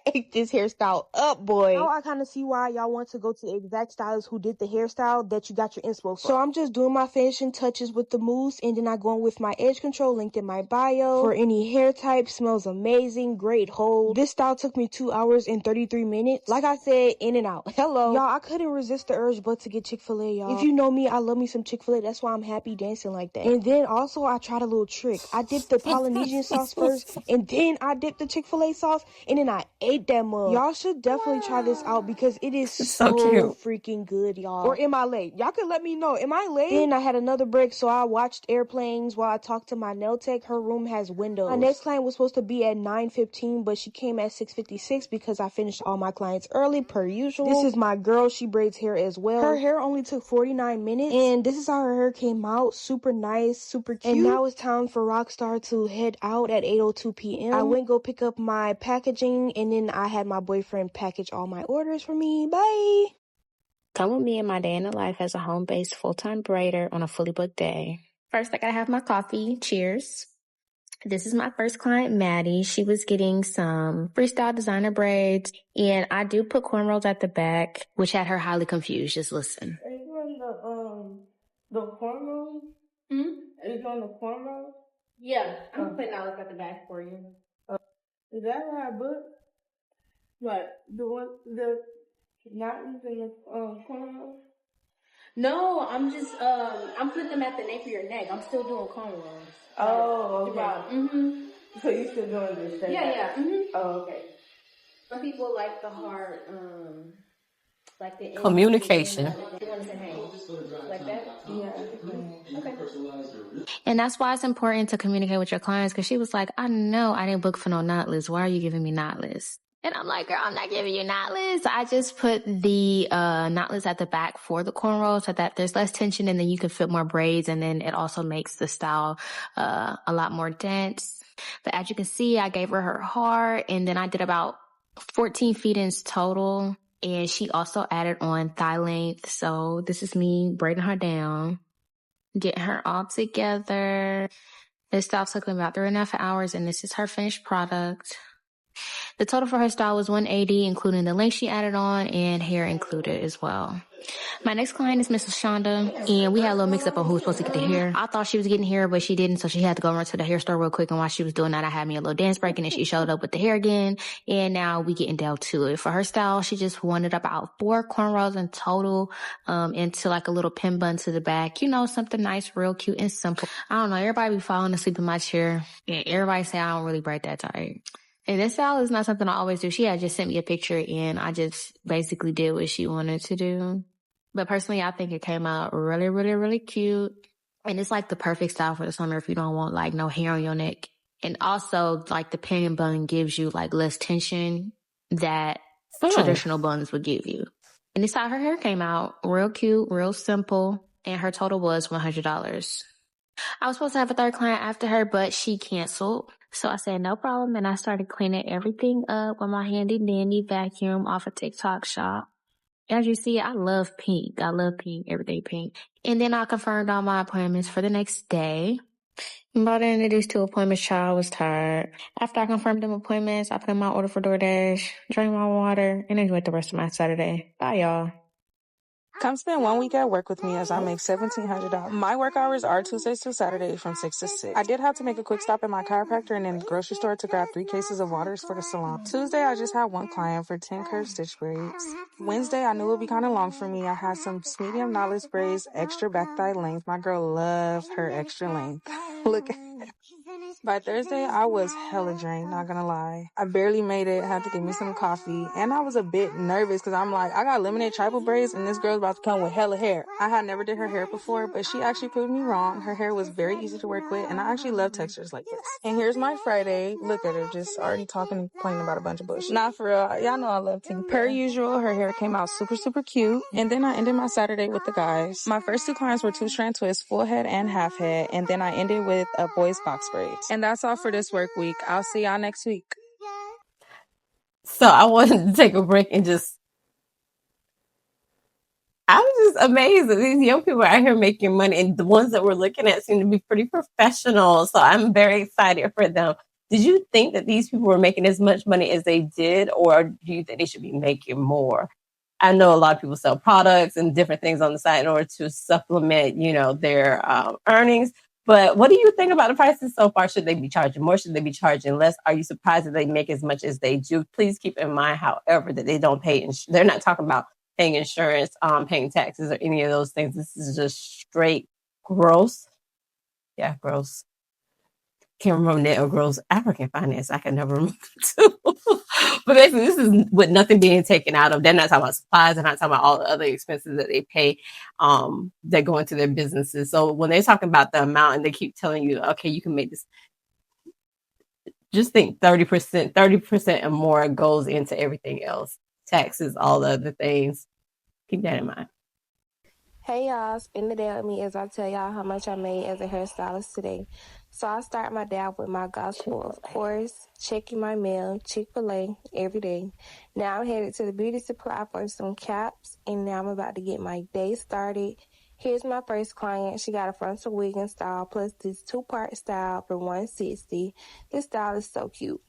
ate this hairstyle up, boy. Now I kind of see why y'all want to go to the exact stylist who did the hairstyle that you got your inspo from. So I'm just doing my finishing touches with the mousse, and then I go in with my edge control linked in my bio. For any hair type, smells amazing, great hold. This style took me 2 hours and 33 minutes. Like I said, in and out. Hello. Y'all, I couldn't resist the urge but to get Chick-fil-A, y'all. If you know me, I love me some Chick-fil-A. That's why I'm happy dancing like that. And then also, I tried a little trick. I dipped the Polynesian sauce first, and then I dipped the Chick-fil-A sauce, and then I ate that mug. Y'all should definitely try this out because it is so freaking good, y'all. Or am I late? Y'all can let me know. Am I late? Then I had another break, so I watched airplanes while I talked to my nail tech. Her room has windows. My next client was supposed to be at 9:15, but she came at 6:56 because I finished all my clients early, per usual. This is my girl. She braids hair as well. Her hair only took 49 minutes, and this is how her hair came out. Super nice, super cute. And now it's time for Rockstar to head out at 8:02 p.m. I went go pick up my packaging, and then I had my boyfriend package all my orders for me. Bye! Come with me in my day in the life as a home-based full-time braider on a fully booked day. First, I gotta have my coffee. Cheers. This is my first client, Maddie. She was getting some freestyle designer braids, and I do put cornrows at the back, which had her highly confused. Just listen. Are you doing the cornrows? Are you doing the cornrows? Yeah, I'm putting all up at the back for you. Is that what I booked? What, not using the cornrows? No, I'm just, I'm putting them at the nape of your neck. I'm still doing cornrows. Oh, okay. So you still doing this thing? Yeah. Oh, okay. Some people like the hard, like the communication. You want to say, hey, like that? Yeah. Okay. And that's why it's important to communicate with your clients, because she was like, I know I didn't book for no knotless. Why are you giving me knotless? And I'm like, girl, I'm not giving you knotless. I just put the knotless at the back for the cornrows so that there's less tension and then you can fit more braids. And then it also makes the style a lot more dense. But as you can see, I gave her heart, and then I did about 14 feet-ins total. And she also added on thigh length. So this is me braiding her down, getting her all together. This style took me about 3.5 hours, and this is her finished product. The total for her style was $180, including the length she added on and hair included as well. My next client is Miss Shonda, and we had a little mix up on who was supposed to get the hair. I thought she was getting hair, but she didn't, so she had to go run to the hair store real quick. And while she was doing that, I had me a little dance break, and then she showed up with the hair again. And now we getting down to it. For her style, she just wanted about 4 cornrows in total, into like a little pin bun to the back. You know, something nice, real cute and simple. I don't know, everybody be falling asleep in my chair, and everybody say I don't really braid that tight. And this style is not something I always do. She had just sent me a picture, and I just basically did what she wanted to do. But personally, I think it came out really, really, really cute. And it's like the perfect style for the summer if you don't want like no hair on your neck. And also like the pin bun gives you like less tension that traditional buns would give you. And this how her hair came out. Real cute, real simple. And her total was $100. I was supposed to have a third client after her, but she canceled. So I said, no problem. And I started cleaning everything up with my handy dandy vacuum off of TikTok shop. As you see, I love pink. I love pink, everything pink. And then I confirmed all my appointments for the next day. By the end of these 2 appointments, child, I was tired. After I confirmed them appointments, I put in my order for DoorDash, drank my water, and enjoyed the rest of my Saturday. Bye, y'all. Come spend 1 week at work with me as I make $1,700. My work hours are Tuesdays to Saturdays from 6 to 6. I did have to make a quick stop at my chiropractor and then the grocery store to grab 3 cases of waters for the salon. Tuesday, I just had 1 client for 10 curved stitch braids. Wednesday, I knew it would be kind of long for me. I had some medium knotless braids, extra back thigh length. My girl loved her extra length. Look at it. By Thursday, I was hella drained, not gonna lie. I barely made it, had to get me some coffee, and I was a bit nervous because I'm like, I got limited tribal braids and this girl's about to come with hella hair. I had never did her hair before, but she actually proved me wrong. Her hair was very easy to work with, and I actually love textures like this. And here's my Friday. Look at her, just already talking and complaining about a bunch of bullshit. Nah, for real, y'all know I love Teen. Per usual, her hair came out super, super cute, and then I ended my Saturday with the guys. My first 2 clients were 2-strand twists, full head and half head, and then I ended with a boys box braids. And that's all for this work week. I'll see y'all next week. So I wanted to take a break and I was just amazed that these young people are out here making money, and the ones that we're looking at seem to be pretty professional. So I'm very excited for them. Did you think that these people were making as much money as they did, or do you think they should be making more? I know a lot of people sell products and different things on the side in order to supplement, their earnings. But what do you think about the prices so far? Should they be charging more? Should they be charging less? Are you surprised that they make as much as they do? Please keep in mind, however, that they don't pay. They're not talking about paying insurance, paying taxes, or any of those things. This is just straight gross. Yeah, gross. Can't remember net or gross. African finance. I can never remember too. But basically, this is with nothing being taken out of. They're not talking about supplies. They're not talking about all the other expenses that they pay that go into their businesses. So when they're talking about the amount and they keep telling you, okay, you can make this, just think 30% or more goes into everything else. Taxes, all the other things. Keep that in mind. Hey y'all, spend the day with me as I tell y'all how much I made as a hairstylist today. So I start my day off with my gospel, of course, checking my mail, Chick-fil-A, every day. Now I'm headed to the beauty supply for some caps, and now I'm about to get my day started. Here's my first client. She got a frontal wig and style plus this 2-part style for $160. This style is so cute.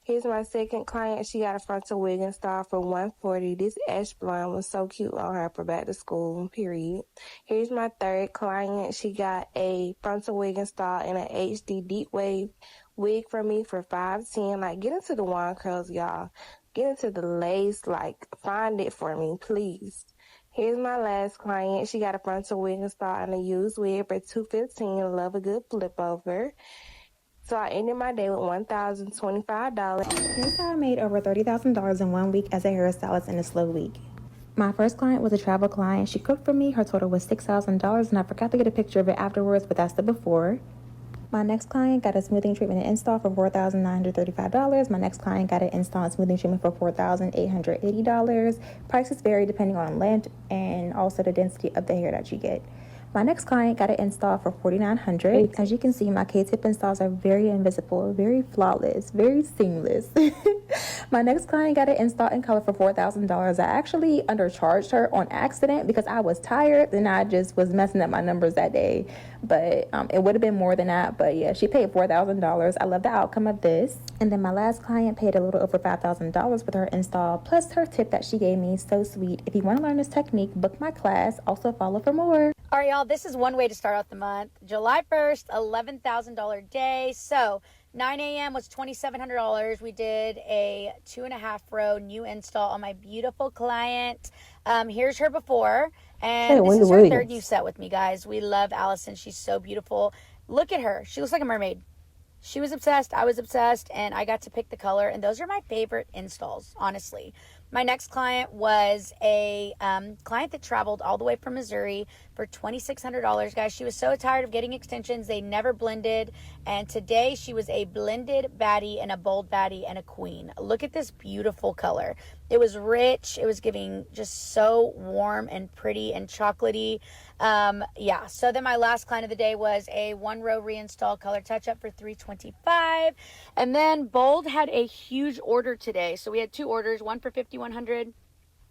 Here's my second client. She got a frontal wig and style for $140. This ash blonde was so cute on her for back to school, period. Here's my third client. She got a frontal wig and style and an HD deep wave wig for me for $510. Like, get into the wand curls, y'all. Get into the lace. Like, find it for me, please. Here's my last client. She got a frontal wig and style and a used wig for $215. Love a good flip over. So I ended my day with $1,025. Here's how I made over $30,000 in 1 week as a hairstylist in a slow week. My first client was a travel client. She cooked for me. Her total was $6,000, and I forgot to get a picture of it afterwards, but that's the before. My next client got a smoothing treatment and install for $4,935. My next client got an install and smoothing treatment for $4,880. Prices vary depending on length and also the density of the hair that you get. My next client got an install for $4,900. As you can see, my K-tip installs are very invisible, very flawless, very seamless. My next client got an install in color for $4,000. I actually undercharged her on accident because I was tired and I just was messing up my numbers that day. But it would have been more than that. But yeah, she paid $4,000. I love the outcome of this. And then my last client paid a little over $5,000 with her install, plus her tip that she gave me. So sweet. If you want to learn this technique, book my class. Also follow for more. All right, y'all, this is one way to start off the month. July 1st, $11,000 day. So 9 a.m. was $2,700. We did a 2.5 row new install on my beautiful client. Here's her before. And this is her third new set with me, guys. We love Allison. She's so beautiful. Look at her. She looks like a mermaid. She was obsessed. I was obsessed. And I got to pick the color. And those are my favorite installs, honestly. My next client was a client that traveled all the way from Missouri for $2,600, guys. She was so tired of getting extensions. They never blended. And today she was a blended baddie and a bold baddie and a queen. Look at this beautiful color. It was rich. It was giving just so warm and pretty and chocolatey. Yeah, so then my last client of the day was a 1-row reinstall color touch-up for $325. And then Bold had a huge order today. So we had 2 orders, one for $5,100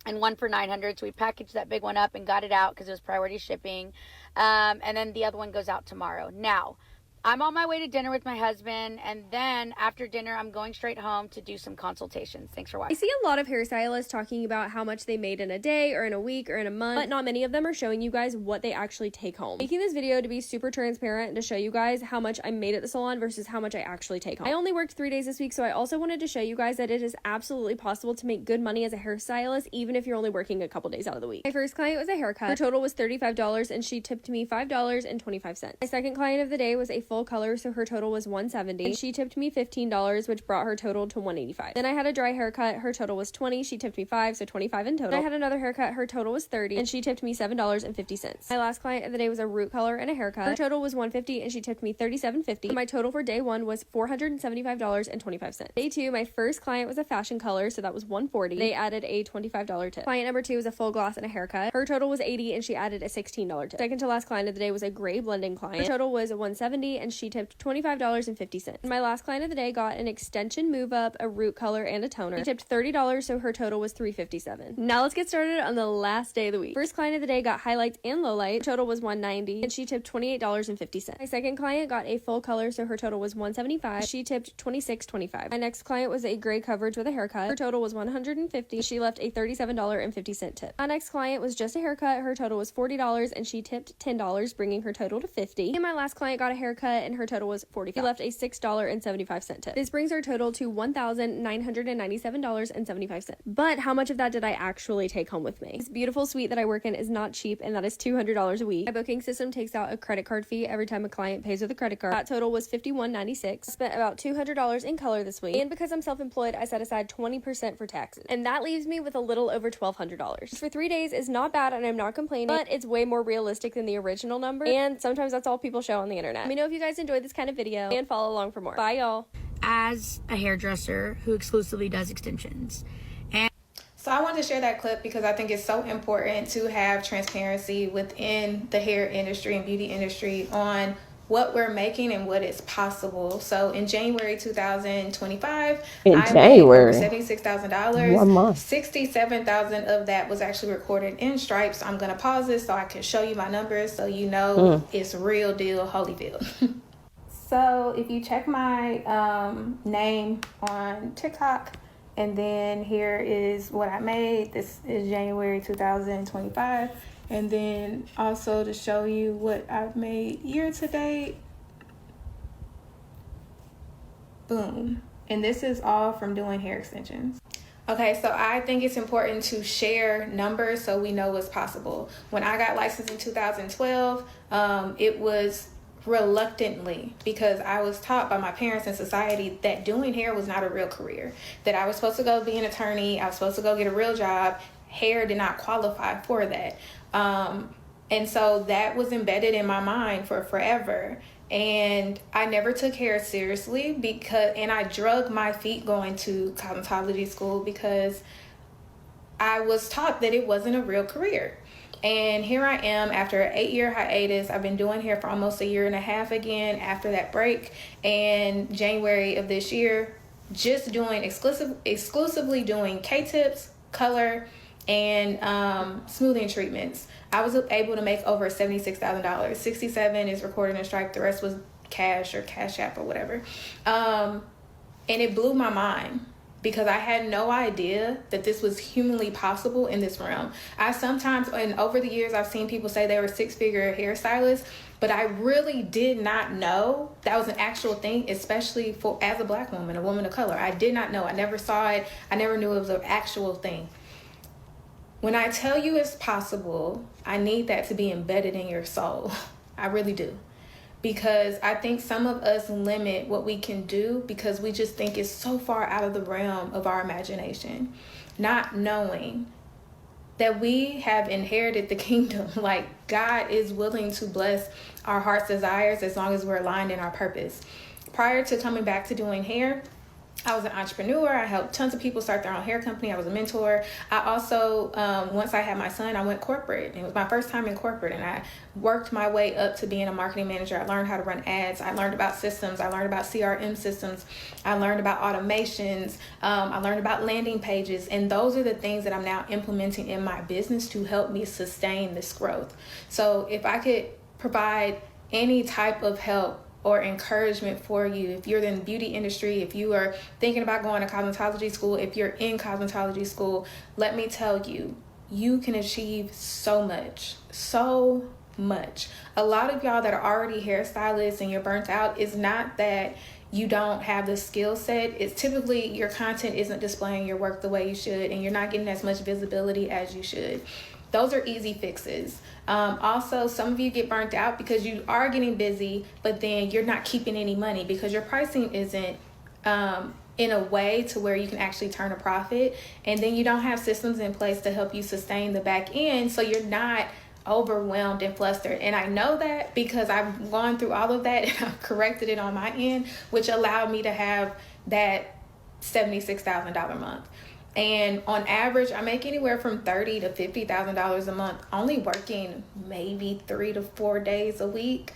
and one for $900. So we packaged that big one up and got it out because it was priority shipping. And then the other one goes out tomorrow. Now, I'm on my way to dinner with my husband, and then after dinner, I'm going straight home to do some consultations. Thanks for watching. I see a lot of hairstylists talking about how much they made in a day or in a week or in a month, but not many of them are showing you guys what they actually take home. Making this video to be super transparent and to show you guys how much I made at the salon versus how much I actually take home. I only worked 3 days this week, so I also wanted to show you guys that it is absolutely possible to make good money as a hairstylist, even if you're only working a couple days out of the week. My first client was a haircut. Her total was $35, and she tipped me $5.25. My second client of the day was a full color, so her total was $170, and she tipped me $15, which brought her total to $185. Then I had a dry haircut. Her total was $20. She tipped me $5, so $25 in total. Then I had another haircut. Her total was $30, and she tipped me $7.50. My last client of the day was a root color and a haircut. Her total was $150, and she tipped me $37.50. My total for day 1 was $475.25. Day 2, my first client was a fashion color, so that was $140. They added a $25 tip. Client number 2 was a full gloss and a haircut. Her total was $80, and she added a $16 tip. Second to last client of the day was a gray blending client. Her total was $170, and she tipped $25.50. My last client of the day got an extension move up, a root color, and a toner. She tipped $30, so her total was $357. Now let's get started on the last day of the week. First client of the day got highlights and lowlight. Her total was $190, and she tipped $28.50. My second client got a full color, so her total was $175. She tipped $26.25. My next client was a gray coverage with a haircut. Her total was $150. She left a $37.50 tip. My next client was just a haircut. Her total was $40, and she tipped $10, bringing her total to $50. And my last client got a haircut, and her total was $45. She left a $6.75 tip. This brings our total to $1,997.75. But how much of that did I actually take home with me? This beautiful suite that I work in is not cheap, and that is $200 a week. My booking system takes out a credit card fee every time a client pays with a credit card. That total was $51.96. I spent about $200 in color this week, and because I'm self-employed, I set aside 20% for taxes, and that leaves me with a little over $1,200. For 3 days is not bad, and I'm not complaining, but it's way more realistic than the original number, and sometimes that's all people show on the internet. Let me know if you guys enjoyed this kind of video, and follow along for more. Bye, y'all. As a hairdresser who exclusively does extensions. So I wanted to share that clip because I think it's so important to have transparency within the hair industry and beauty industry on what we're making and what is possible. So in January 2025, I made over $76,000. 1 month. $67,000 of that was actually recorded in stripes. I'm gonna pause this so I can show you my numbers so you know it's real deal, Holyfield. So if you check my name on TikTok, and then here is what I made. This is January 2025. And then also to show you what I've made year to date. Boom. And this is all from doing hair extensions. Okay, so I think it's important to share numbers so we know what's possible. When I got licensed in 2012, it was reluctantly, because I was taught by my parents and society that doing hair was not a real career, that I was supposed to go be an attorney, I was supposed to go get a real job. Hair did not qualify for that. And so that was embedded in my mind for forever. And I never took hair seriously and I drug my feet going to cosmetology school because I was taught that it wasn't a real career. And here I am after an 8-year hiatus. I've been doing hair for almost a year and a half again after that break. And January of this year, just doing exclusively doing K-tips, color, and smoothing treatments. I was able to make over $76,000. $67,000 is recorded in Stripe. The rest was cash or Cash App or whatever. And it blew my mind because I had no idea that this was humanly possible in this realm. I sometimes, and over the years, I've seen people say they were 6-figure hairstylists, but I really did not know that was an actual thing, especially as a Black woman, a woman of color. I did not know. I never saw it. I never knew it was an actual thing. When I tell you it's possible, I need that to be embedded in your soul. I really do. Because I think some of us limit what we can do because we just think it's so far out of the realm of our imagination, not knowing that we have inherited the kingdom. Like, God is willing to bless our heart's desires as long as we're aligned in our purpose. Prior to coming back to doing hair, I was an entrepreneur. I helped tons of people start their own hair company. I was a mentor. I also, once I had my son, I went corporate. It was my first time in corporate, and I worked my way up to being a marketing manager. I learned how to run ads. I learned about systems. I learned about CRM systems. I learned about automations. I learned about landing pages. And those are the things that I'm now implementing in my business to help me sustain this growth. So if I could provide any type of help or encouragement for you, if you're in the beauty industry, if you are thinking about going to cosmetology school, if you're in cosmetology school, let me tell you, you can achieve so much. A lot of y'all that are already hairstylists and you're burnt out, is not that you don't have the skill set. It's typically your content isn't displaying your work the way you should, and you're not getting as much visibility as you should. Those are easy fixes. Also, some of you get burnt out because you are getting busy, but then you're not keeping any money because your pricing isn't in a way to where you can actually turn a profit. And then you don't have systems in place to help you sustain the back end, so you're not overwhelmed and flustered. And I know that because I've gone through all of that and I've corrected it on my end, which allowed me to have that $76,000 month. And on average, I make anywhere from $30,000 to $50,000 a month, only working maybe 3 to 4 days a week.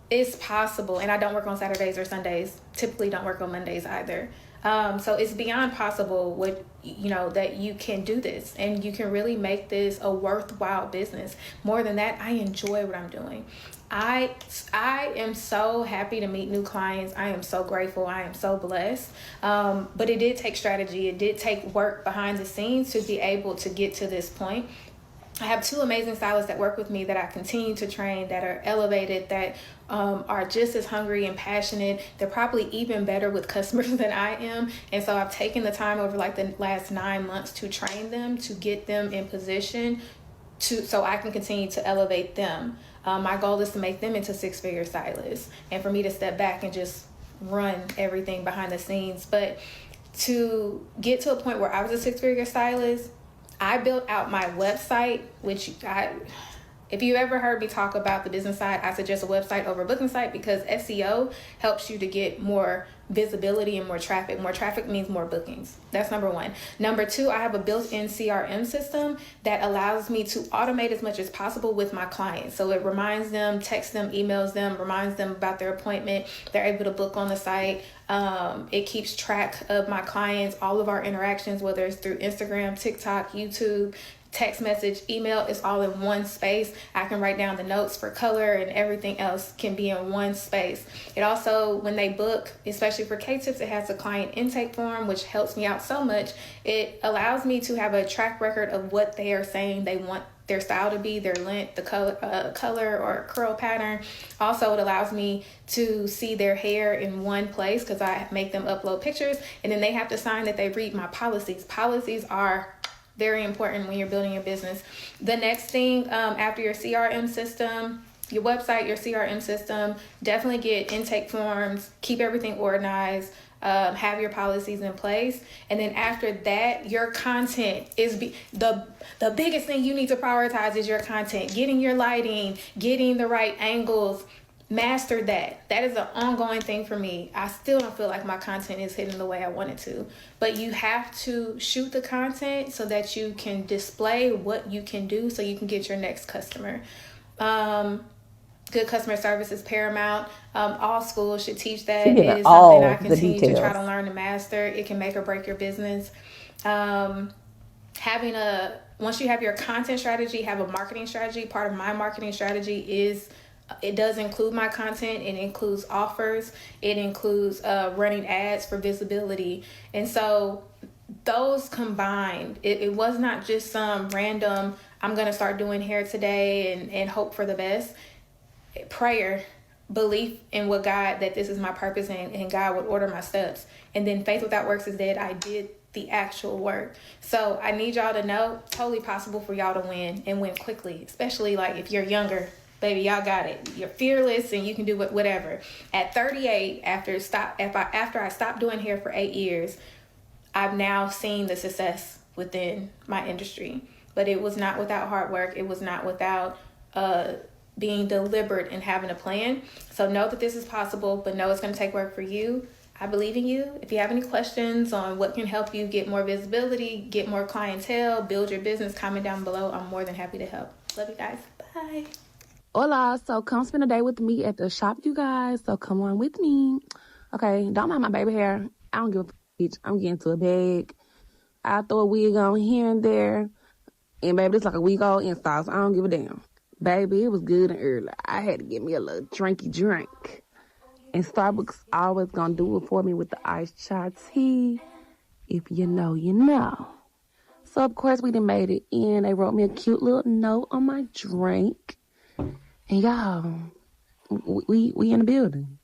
It's possible. And I don't work on Saturdays or Sundays. Typically don't work on Mondays either. So it's beyond possible that you can do this and you can really make this a worthwhile business. More than that, I enjoy what I'm doing. I am so happy to meet new clients. I am so grateful. I am so blessed. But it did take strategy. It did take work behind the scenes to be able to get to this point. I have 2 amazing stylists that work with me that I continue to train, that are elevated, that are just as hungry and passionate. They're probably even better with customers than I am. And so I've taken the time over like the last 9 months to train them, to get them in position so I can continue to elevate them. My goal is to make them into 6-figure stylists and for me to step back and just run everything behind the scenes. But to get to a point where I was a 6-figure stylist, I built out my website, which if you ever heard me talk about the business side, I suggest a website over a booking site because SEO helps you to get more visibility and more traffic. More traffic means more bookings. That's number 1. Number 2, I have a built-in CRM system that allows me to automate as much as possible with my clients. So it reminds them, texts them, emails them, reminds them about their appointment. They're able to book on the site. It keeps track of my clients, all of our interactions, whether it's through Instagram, TikTok, YouTube, text message, email, is all in one space. I can write down the notes for color and everything else can be in one space. It also, when they book, especially for K-tips, it has a client intake form, which helps me out so much. It allows me to have a track record of what they are saying they want their style to be, their length, the color or curl pattern. Also, it allows me to see their hair in one place because I make them upload pictures, and then they have to sign that they read my policies. Policies are very important when you're building your business. The next thing after your CRM system, your website, your CRM system, definitely get intake forms, keep everything organized, have your policies in place. And then after that, your content is the biggest thing you need to prioritize is your content, getting your lighting, getting the right angles, master that. That is an ongoing thing for me. I still don't feel like my content is hitting the way I want it to. But you have to shoot the content so that you can display what you can do so you can get your next customer. Good customer service is paramount. All schools should teach that. It is something I continue to try to learn and master. It can make or break your business. Once you have your content strategy, have a marketing strategy. Part of my marketing strategy is, it does include my content. It includes offers. It includes running ads for visibility. And so those combined, it was not just some random, I'm going to start doing hair today and hope for the best. Prayer, belief in what God, that this is my purpose and God would order my steps. And then faith without works is dead. I did the actual work. So I need y'all to know, totally possible for y'all to win and win quickly, especially like if you're younger. Baby, y'all got it. You're fearless and you can do whatever. At 38, after I stopped doing hair for 8 years, I've now seen the success within my industry. But it was not without hard work. It was not without being deliberate and having a plan. So know that this is possible, but know it's going to take work for you. I believe in you. If you have any questions on what can help you get more visibility, get more clientele, build your business, comment down below. I'm more than happy to help. Love you guys. Bye. Hola, so come spend a day with me at the shop, you guys. So come on with me. Okay, don't mind my baby hair. I don't give a bitch. I'm getting to a bag. I throw a wig on here and there. And baby, it's like a week old install, so I don't give a damn. Baby, it was good and early. I had to get me a little drinky drink. And Starbucks always gonna do it for me with the iced chai tea. If you know, you know. So, of course, we done made it in. They wrote me a cute little note on my drink. And y'all, we in the building.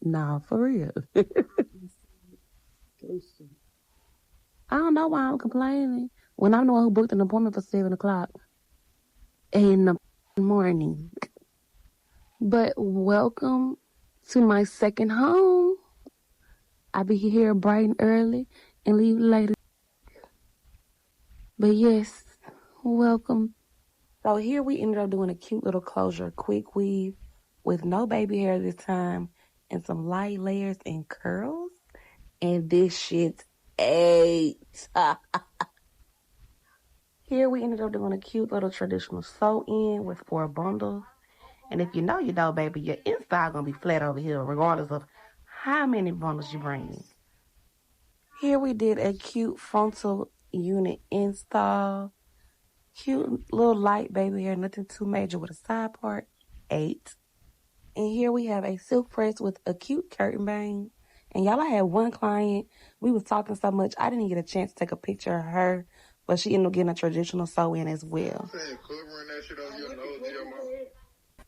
Nah, for real. I don't know why I'm complaining when I'm the one who booked an appointment for 7 o'clock in the morning. But welcome to my second home. I be here bright and early and leave later. But yes, welcome. So here we ended up doing a cute little closure, quick weave with no baby hair this time and some light layers and curls. And this shit ate. Here we ended up doing a cute little traditional sew-in with 4 bundles. And if you know, you know, baby, your inside gonna be flat over here, regardless of how many bundles you bring in. Here we did a cute frontal unit install. Cute little light baby hair, nothing too major with a side part, 8. And here we have a silk press with a cute curtain bang. And y'all, I had one client, we was talking so much, I didn't get a chance to take a picture of her, but she ended up getting a traditional sew-in as well.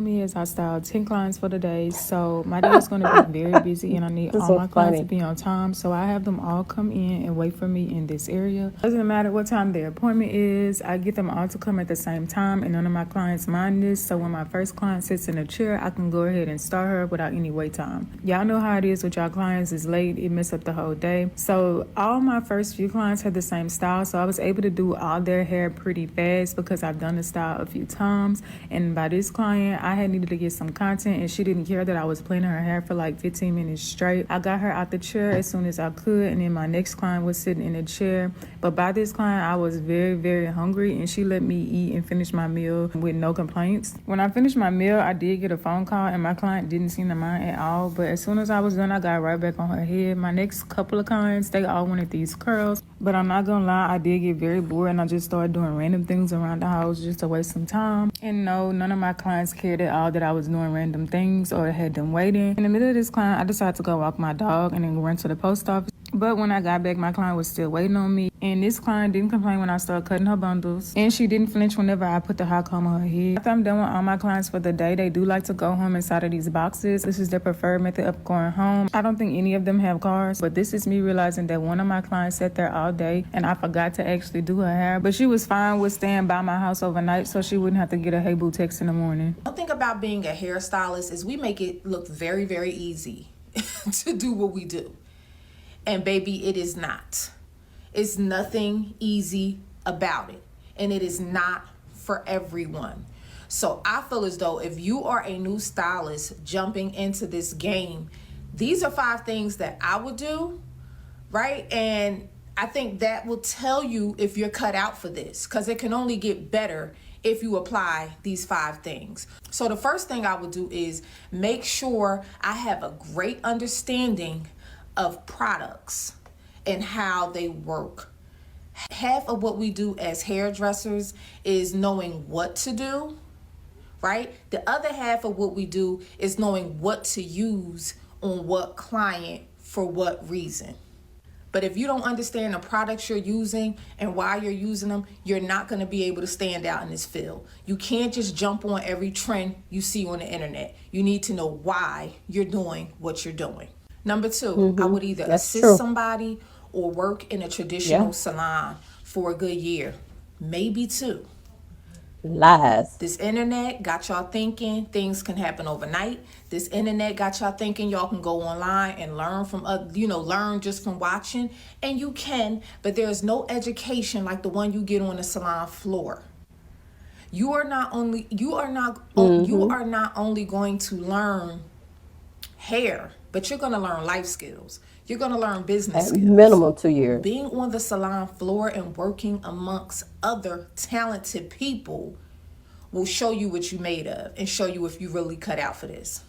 Me as I styled 10 clients for the day, so my day is going to be very busy and I need all my clients to be on time, so I have them all come in and wait for me in this area. Doesn't matter what time their appointment is, I get them all to come at the same time and none of my clients mind this, so when my first client sits in a chair, I can go ahead and start her without any wait time. Y'all know how it is with y'all clients, is late, it mess up the whole day. So all my first few clients had the same style, so I was able to do all their hair pretty fast because I've done the style a few times. And by this client, I had needed to get some content and she didn't care that I was playing her hair for like 15 minutes straight. I got her out the chair as soon as I could, and then my next client was sitting in the chair. But by this client, I was very, very hungry and she let me eat and finish my meal with no complaints. When I finished my meal, I did get a phone call and my client didn't seem to mind at all. But as soon as I was done, I got right back on her head. My next couple of clients, they all wanted these curls. But I'm not gonna lie, I did get very bored and I just started doing random things around the house just to waste some time. And no, none of my clients cared at all that I was doing random things or had them waiting. In the middle of this client, I decided to go walk my dog and then run to the post office. But when I got back, my client was still waiting on me. And this client didn't complain when I started cutting her bundles. And she didn't flinch whenever I put the hot comb on her head. After I'm done with all my clients for the day, they do like to go home inside of these boxes. This is their preferred method of going home. I don't think any of them have cars, but this is me realizing that one of my clients sat there all day and I forgot to actually do her hair. But she was fine with staying by my house overnight so she wouldn't have to get a hey boo text in the morning. One thing about being a hairstylist is we make it look very, very easy to do what we do. And baby, it is not. It's nothing easy about it. And it is not for everyone. So I feel as though if you are a new stylist jumping into this game, these are 5 things that I would do, right? And I think that will tell you if you're cut out for this, because it can only get better if you apply these 5 things. So the first thing I would do is make sure I have a great understanding of products and how they work. Half of what we do as hairdressers is knowing what to do, right? The other half of what we do is knowing what to use on what client for what reason. But if you don't understand the products you're using and why you're using them, you're not going to be able to stand out in this field. You can't just jump on every trend you see on the internet. You need to know why you're doing what you're doing. Number 2, I would either assist somebody or work in a traditional salon for a good year, maybe 2. Lies. This internet got y'all thinking things can happen overnight. This internet got y'all thinking y'all can go online and learn from learn just from watching, and you can, but there's no education like the one you get on the salon floor. You are not only going to learn hair, but you're going to learn life skills. You're going to learn business skills. Minimum 2 years. Being on the salon floor and working amongst other talented people will show you what you're made of and show you if you really cut out for this.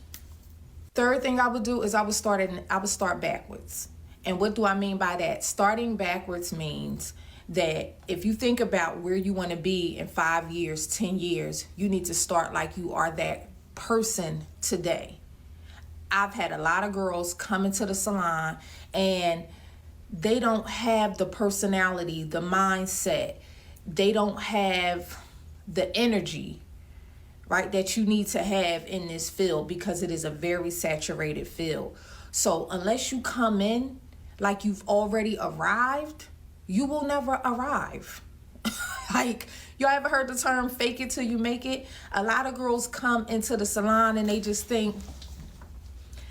Third thing I would do is I would start backwards. And what do I mean by that? Starting backwards means that if you think about where you want to be in 5 years, 10 years, you need to start like you are that person today. I've had a lot of girls come into the salon and they don't have the personality, the mindset. They don't have the energy, right, that you need to have in this field because it is a very saturated field. So unless you come in like you've already arrived, you will never arrive. Like, y'all ever heard the term fake it till you make it? A lot of girls come into the salon and they just think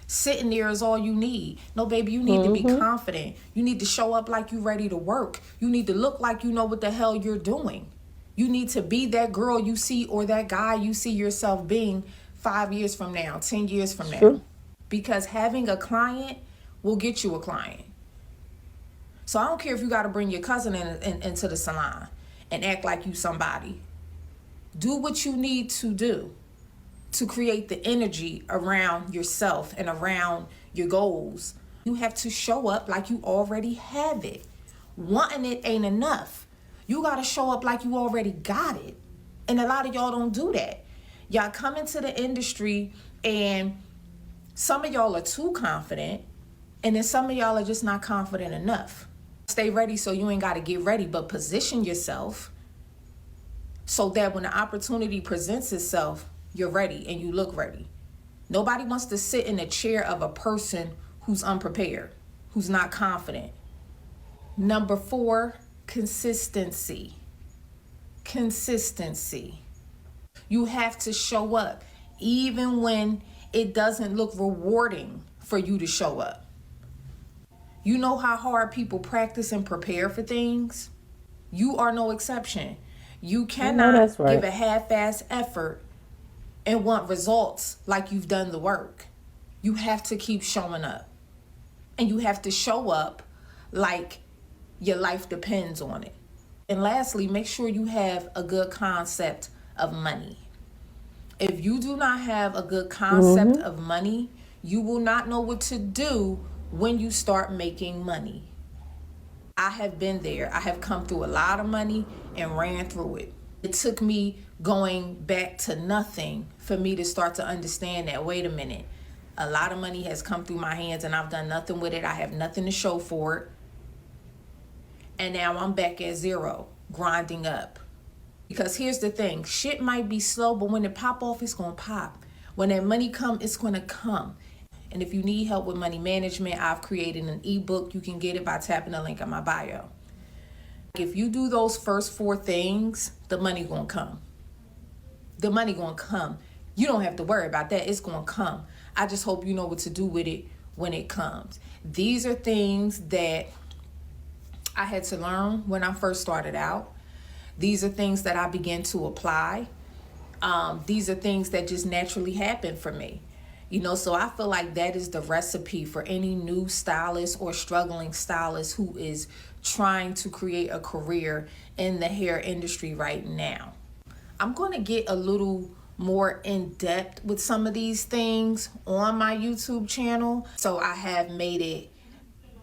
sitting there is all you need. No, baby, you need to be confident. You need to show up like you're ready to work. You need to look like you know what the hell you're doing. You need to be that girl you see or that guy you see yourself being 5 years from now, 10 years from now. Because having a client will get you a client. So I don't care if you got to bring your cousin into the salon and act like you somebody. Do what you need to do to create the energy around yourself and around your goals. You have to show up like you already have it. Wanting it ain't enough. You got to show up like you already got it. And a lot of y'all don't do that. Y'all come into the industry and some of y'all are too confident, and then some of y'all are just not confident enough. Stay ready so you ain't got to get ready, but position yourself so that when the opportunity presents itself, you're ready and you look ready. Nobody wants to sit in the chair of a person who's unprepared, who's not confident. Number 4, consistency. Consistency. You have to show up even when it doesn't look rewarding for you to show up. You know how hard people practice and prepare for things? You are no exception. You cannot give a half-ass effort and want results like you've done the work. You have to keep showing up. And you have to show up like your life depends on it. And lastly, make sure you have a good concept of money. If you do not have a good concept of money, you will not know what to do when you start making money. I have been there. I have come through a lot of money and ran through it. It took me going back to nothing for me to start to understand that, wait a minute, a lot of money has come through my hands and I've done nothing with it. I have nothing to show for it. And now I'm back at zero, grinding up. Because here's the thing, shit might be slow, but when it pop off, it's gonna pop. When that money come, it's gonna come. And if you need help with money management, I've created an ebook. You can get it by tapping the link in my bio. If you do those first 4 things, the money gonna come. The money gonna come. You don't have to worry about that. It's gonna come. I just hope you know what to do with it when it comes. These are things that I had to learn when I first started out. These are things that I began to apply. These are things that just naturally happen for me. You know, so I feel like that is the recipe for any new stylist or struggling stylist who is trying to create a career in the hair industry right now. I'm going to get a little more in depth with some of these things on my YouTube channel. So I have made it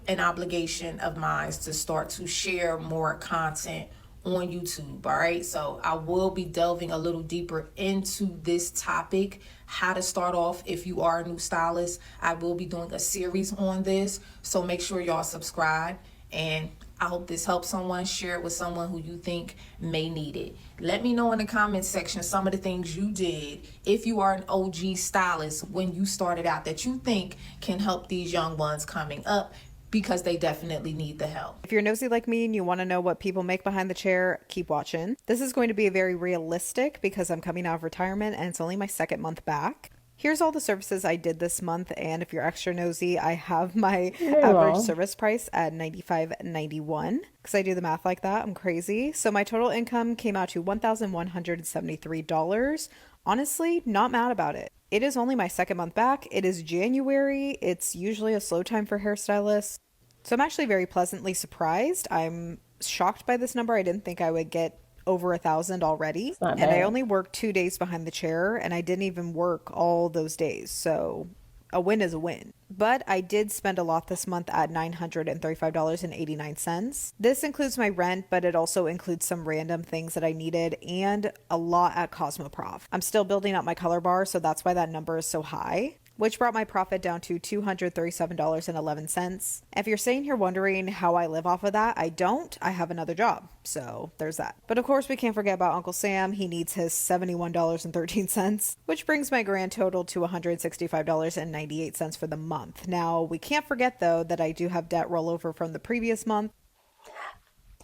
an obligation of mine to start to share more content on YouTube. All right, so I will be delving a little deeper into this topic, how to start off if you are a new stylist. I will be doing a series on this, so make sure y'all subscribe, and I hope this helps someone. Share it with someone who you think may need it. Let me know in the comments section some of the things you did, if you are an OG stylist, when you started out, that you think can help these young ones coming up, because they definitely need the help. If you're nosy like me and you want to know what people make behind the chair, keep watching. This is going to be very realistic because I'm coming out of retirement and it's only my second month back. Here's all the services I did this month, and if you're extra nosy, I have my average service price at $95.91 because I do the math like that. I'm crazy. So my total income came out to $1,173. Honestly, not mad about it. It is only my second month back. It is January. It's usually a slow time for hairstylists. So I'm actually very pleasantly surprised. I'm shocked by this number. I didn't think I would get over 1,000 already. And I only worked 2 days behind the chair, and I didn't even work all those days. So a win is a win. But I did spend a lot this month at $935.89. This includes my rent, but it also includes some random things that I needed and a lot at Cosmoprof. I'm still building up my color bar, so that's why that number is so high, which brought my profit down to $237.11. If you're sitting here wondering how I live off of that, I don't. I have another job. So there's that. But of course, we can't forget about Uncle Sam. He needs his $71.13, which brings my grand total to $165.98 for the month. Now, we can't forget, though, that I do have debt rollover from the previous month.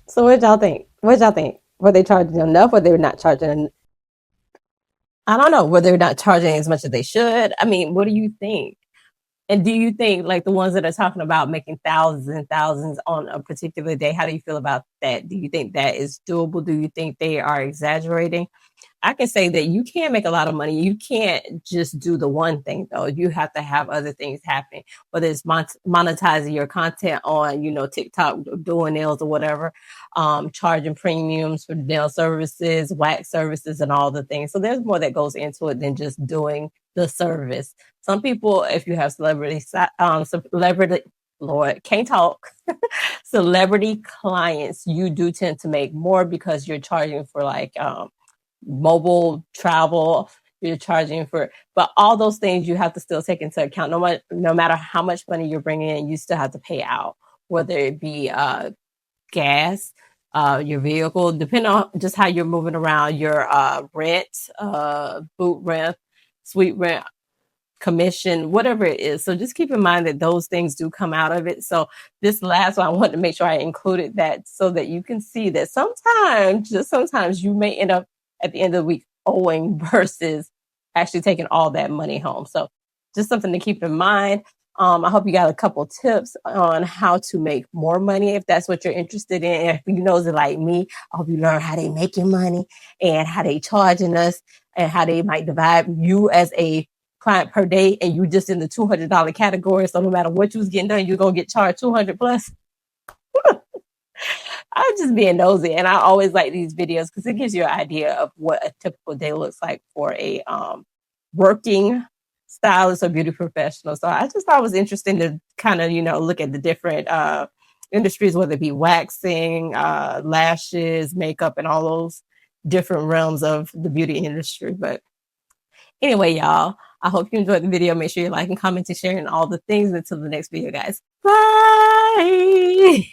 So what y'all think? What y'all think? Were they charging enough, or they were not charging? I don't know, whether they're not charging as much as they should. I mean, what do you think? And do you think, like, the ones that are talking about making thousands and thousands on a particular day, how do you feel about that? Do you think that is doable? Do you think they are exaggerating? I can say that you can make a lot of money. You can't just do the one thing, though. You have to have other things happening, whether it's monetizing your content on, TikTok, doing nails or whatever, charging premiums for nail services, wax services, and all the things. So there's more that goes into it than just doing the service. Some people, if you have celebrity, Lord, can't talk. Celebrity clients, you do tend to make more because you're charging for mobile travel, you're charging for, but all those things you have to still take into account. No matter how much money you're bringing in, you still have to pay out, whether it be gas, your vehicle, depending on just how you're moving around, your rent, boot rent, suite rent, commission, whatever it is. So just keep in mind that those things do come out of it. So this last one, I wanted to make sure I included that so that you can see that sometimes you may end up at the end of the week owing versus actually taking all that money home. So just something to keep in mind. I hope you got a couple tips on how to make more money if that's what you're interested in. If you know it like me, I hope you learn how they making money and how they charging us and how they might divide you as a client per day, and you just in the $200 category. So no matter what you was getting done, you're going to get charged $200 plus. I'm just being nosy, and I always like these videos because it gives you an idea of what a typical day looks like for a working stylist or beauty professional. So I just thought it was interesting to kind of, look at the different industries, whether it be waxing, lashes, makeup, and all those different realms of the beauty industry. But anyway, y'all, I hope you enjoyed the video. Make sure you like and comment and sharing all the things. Until the next video, guys. Bye.